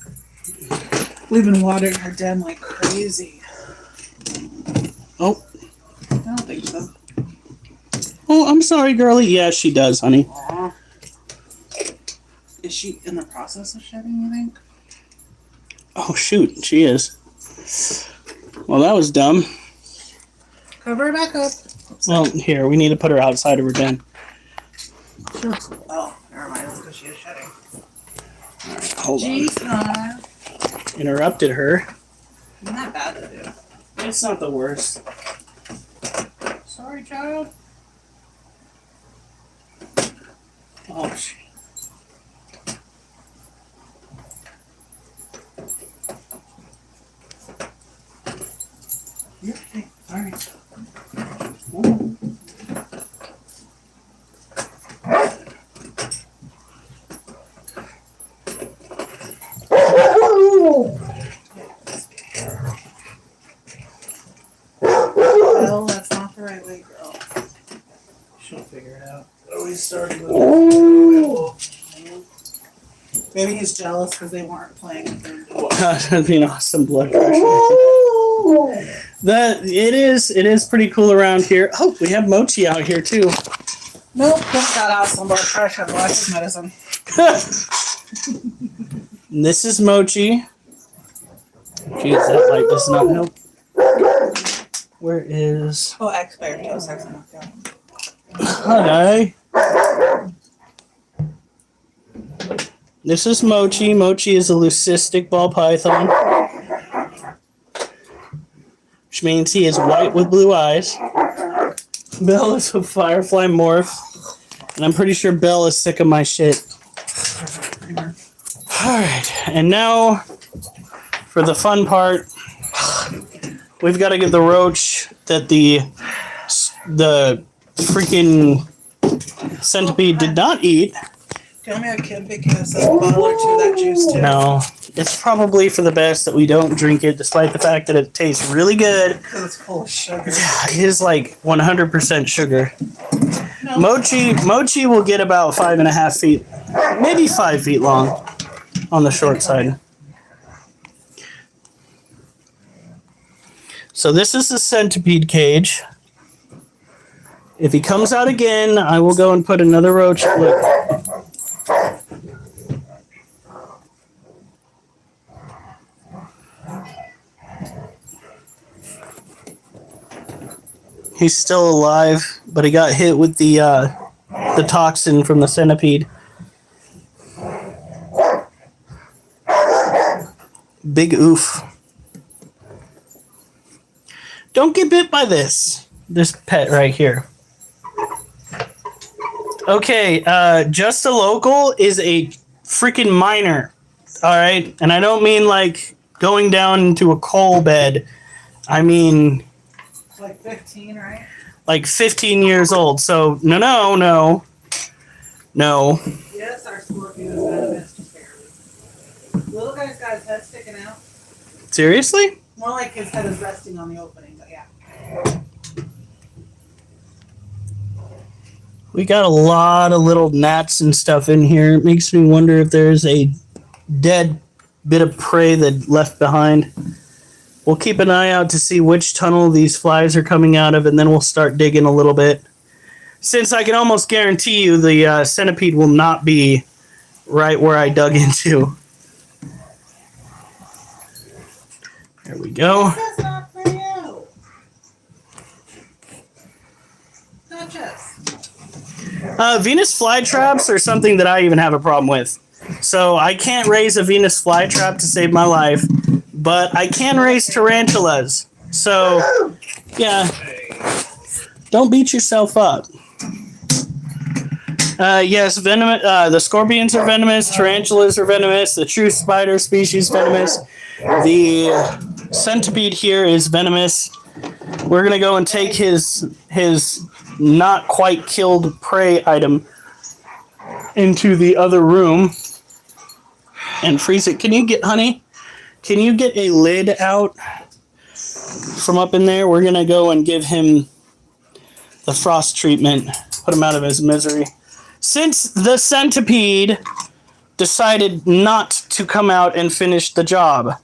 We've been watering her den like crazy. Oh. I don't think so. Oh, I'm sorry, girlie. Yeah, she does, honey. Aww. Is Is she in the process of shedding, you think? Oh, shoot. She is. Well, that was dumb. Cover her back up. Well, here, we need to put her outside of her den. Oh, never mind. That's because she is shedding. Hold on. Jeez, huh? Interrupted her. Isn't that bad to do? It's not the worst. Sorry, child. Oh, shit. You're okay. Sorry. Well, that's not the right way, girl. She'll figure it out. Always starting with. Maybe he's jealous because they weren't playing with him. That'd be an awesome blood pressure. It is pretty cool around here. Oh, we have Mochi out here too. Nope, just got out some blood pressure. Watch his medicine. This is Mochi. Jeez, that light does not help. Where is... Oh, X-Bear. Oh, sex and knockdown. Hi. This is Mochi. Mochi is a leucistic ball python, which means he is white with blue eyes. Belle is a firefly morph, and I'm pretty sure Belle is sick of my shit. Alright, and now for the fun part, we've got to give the roach that the freaking centipede did not eat. Tell me a kid because a bottle or two of that juice too. No, it's probably for the best that we don't drink it, despite the fact that it tastes really good. Because it's full of sugar. Yeah, it is like 100% sugar. No. Mochi will get about 5.5 feet, maybe 5 feet long on the short side. So this is the centipede cage. If he comes out again, I will go and put another roach. Look. He's still alive, but he got hit with the toxin from the centipede. Big oof. Don't get bit by this pet right here. Okay, Just a Local is a freaking minor. All right, and I don't mean like going down into a coal bed. I mean Like 15, right? like 15 years old. So no. Yes, our Scorpio is venomous to barely. Little guy's got his head sticking out. Seriously? More like his head is resting on the opening, but yeah. We got a lot of little gnats and stuff in here. It makes me wonder if there's a dead bit of prey that left behind. We'll keep an eye out to see which tunnel these flies are coming out of, and then we'll start digging a little bit. Since I can almost guarantee you the centipede will not be right where I dug into. There we go. That's not for you. Touch us. Venus flytraps are something that I even have a problem with. So I can't raise a Venus flytrap to save my life, but I can raise tarantulas. So, yeah, don't beat yourself up. Yes, the scorpions are venomous, tarantulas are venomous, the true spider species venomous. The centipede here is venomous. We're gonna go and take his not quite killed prey item into the other room and freeze it. Can you get a lid out from up in there? We're gonna go and give him the frost treatment, put him out of his misery. Since the centipede decided not to come out and finish the job.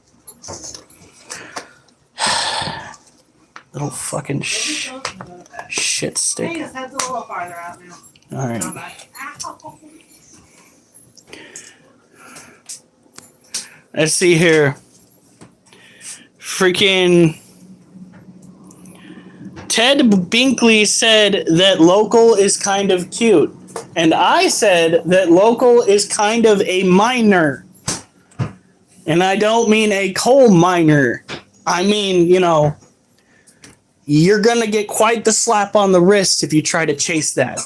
Little fucking shit stick. Hey, his head's a little farther out now. All right. Ow. Let's see here. Freaking Ted Binkley said that local is kind of cute. And I said that local is kind of a miner. And I don't mean a coal miner. I mean, you're going to get quite the slap on the wrist if you try to chase that.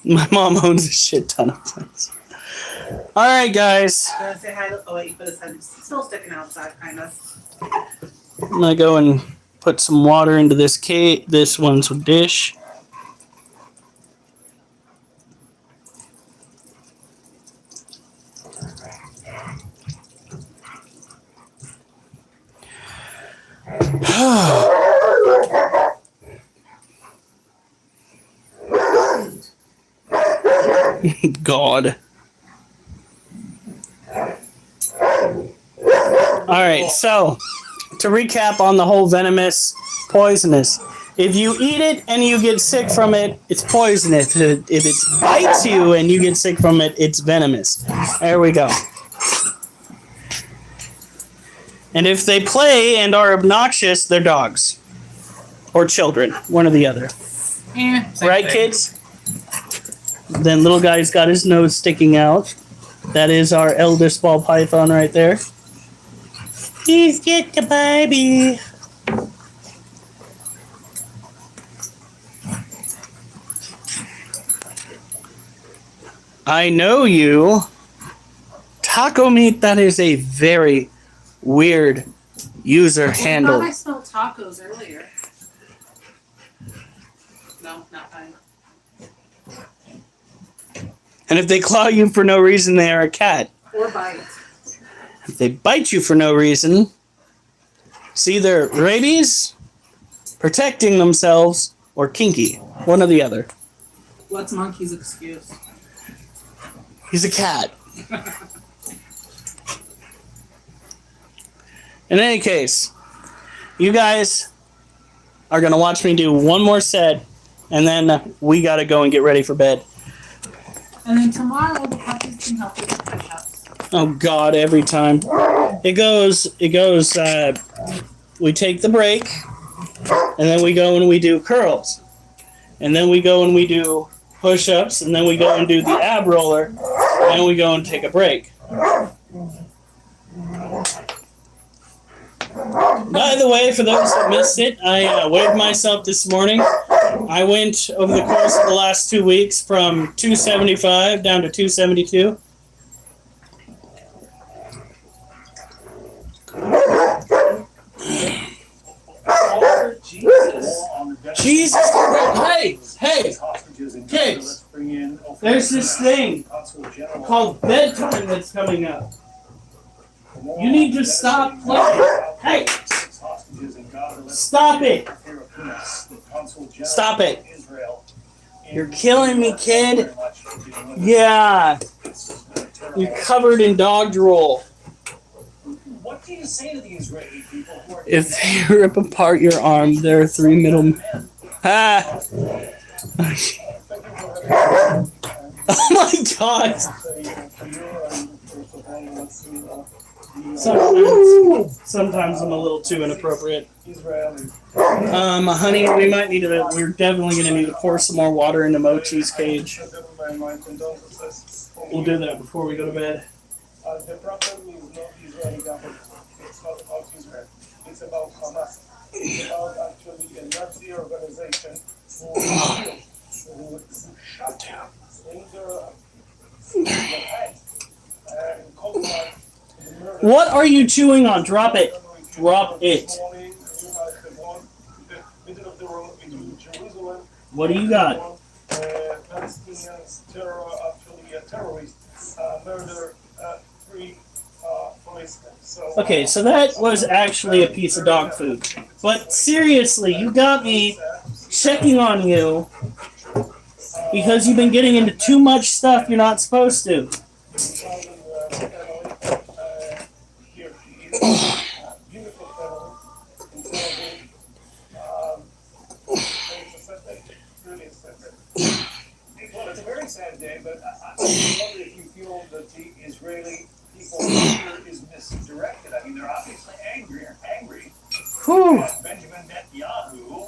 My mom owns a shit ton of plants. All right, guys. Gonna say hi. Oh wait, but his head is still sticking outside, kind of. I'm gonna go and put some water into this this one's dish. God. All right, so to recap on the whole venomous, poisonous. If you eat it and you get sick from it, it's poisonous. If it bites you and you get sick from it, it's venomous. There we go. And if they play and are obnoxious, they're dogs. Or children, one or the other. Right, kids? Then little guy's got his nose sticking out. That is our eldest ball python right there. Please get the baby. I know you. Taco meat, that is a very weird user handle. I thought I smelled tacos earlier. No, not fine. And if they claw you for no reason, they are a cat. Or bite. If they bite you for no reason, it's either rabies, protecting themselves, or kinky. One or the other. What's Monkey's excuse? He's a cat. In any case, you guys are going to watch me do one more set, and then we got to go and get ready for bed. And then tomorrow the puppies can help you with push-ups. Oh God, every time. It goes, we take the break, and then we go and we do curls. And then we go and we do push-ups, and then we go and do the ab roller, and then we go and take a break. By the way, for those that missed it, I weighed myself this morning. I went over the course of the last 2 weeks from 275 down to 272. Jesus Christ. Hey, kids, there's this thing called bedtime that's coming up. You need to stop playing. Hey! Stop it! Stop it! You're killing me, kid. Yeah. You're covered in dog drool. What do you say to the Israeli people who are If they rip apart your arm, there are three middlemen. Ah! Oh my God! Sometimes I'm a little too inappropriate. Honey, we're definitely gonna need to pour some more water into Mochi's cage. We'll do that before we go to bed. The problem is not Israeli government. It's not about Israel. It's about Hamas. It's about actually a Nazi organization who shut down in their head and called out the murder. What are you chewing on? Drop it. Drop it. What do you got? Palestinians terrorists murder 3 policemen. Okay, so that was actually a piece of dog food. But seriously, you got me checking on you because you've been getting into too much stuff you're not supposed to. sad day, but I wonder if you feel that the Israeli people is misdirected. I mean, they're obviously angry. Whew. At Benjamin Netanyahu,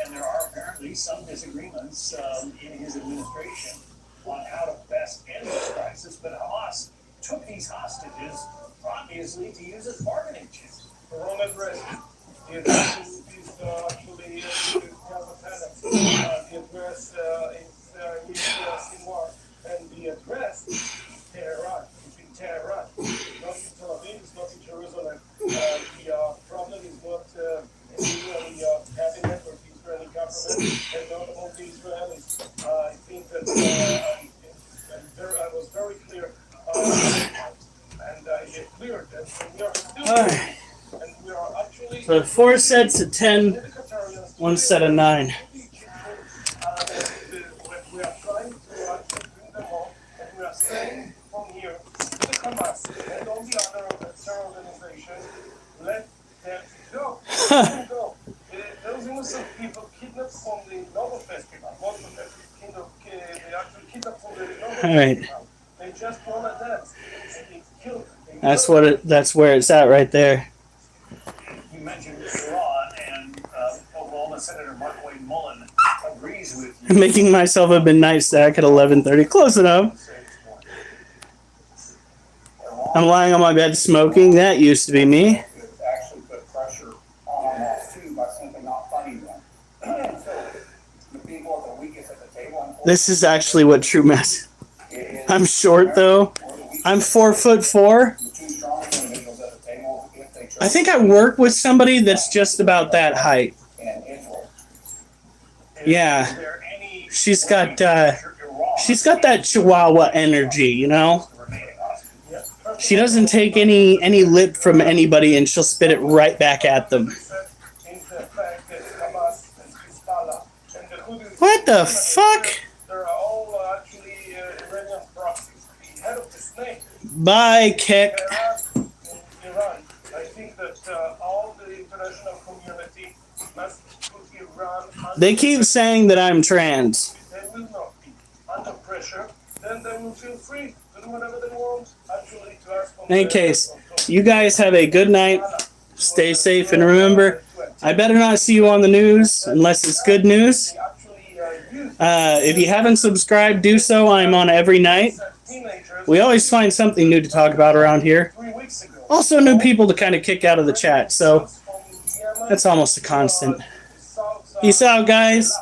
and there are apparently some disagreements in his administration on how to best end this crisis. But Hamas took these hostages, obviously, to use as bargaining chips. The wrong address. The address is actually the address is Sinwar, and the address is Tehran. It's in Tehran. It's not in Tel Aviv. It's not in Jerusalem. The problem is not in the Israeli cabinet or the Israeli government, and not among the Israelis. I think that I was very clear, and I cleared that we are still. And we are actually So 4 sets of 10, 1 set of 9. we are trying to actually bring them home, and we are saying from here to the Hamas and all the other terror organizations, let them go. Let them go. Those innocent people kidnapped from the Nobel Festival, they actually kidnapped from the Nobel All right. Festival. They just want to dance, and they killed them. That's where it's at right there. You mentioned Iran, and Oklahoma Senator Mark Wayne Mullen agrees with you. Making myself a midnight stack at 11:30. Close enough. I'm lying on my bed smoking. That used to be me. Actually put pressure on Hamas too by simply not funding them. So the people at the weakest at the table. This is actually what true mass. I'm short though. I'm 4'4". I think I work with somebody that's just about that height. Yeah, she's got that Chihuahua energy, you know. She doesn't take any lip from anybody, and she'll spit it right back at them. What the fuck? They're all actually Iranian proxies. The head of the snake, Bye, kick. Iran. I think that all the international community must put Iran under They keep saying that I'm trans. They will not be under pressure. Then they will feel free to do whatever they want. Actually, to ask for In any case, you guys have a good night. Stay safe, and remember, I better not see you on the news unless it's good news. If you haven't subscribed, do so. I'm on every night. We always find something new to talk about around here. Also, new people to kind of kick out of the chat, so that's almost a constant. Peace out, guys.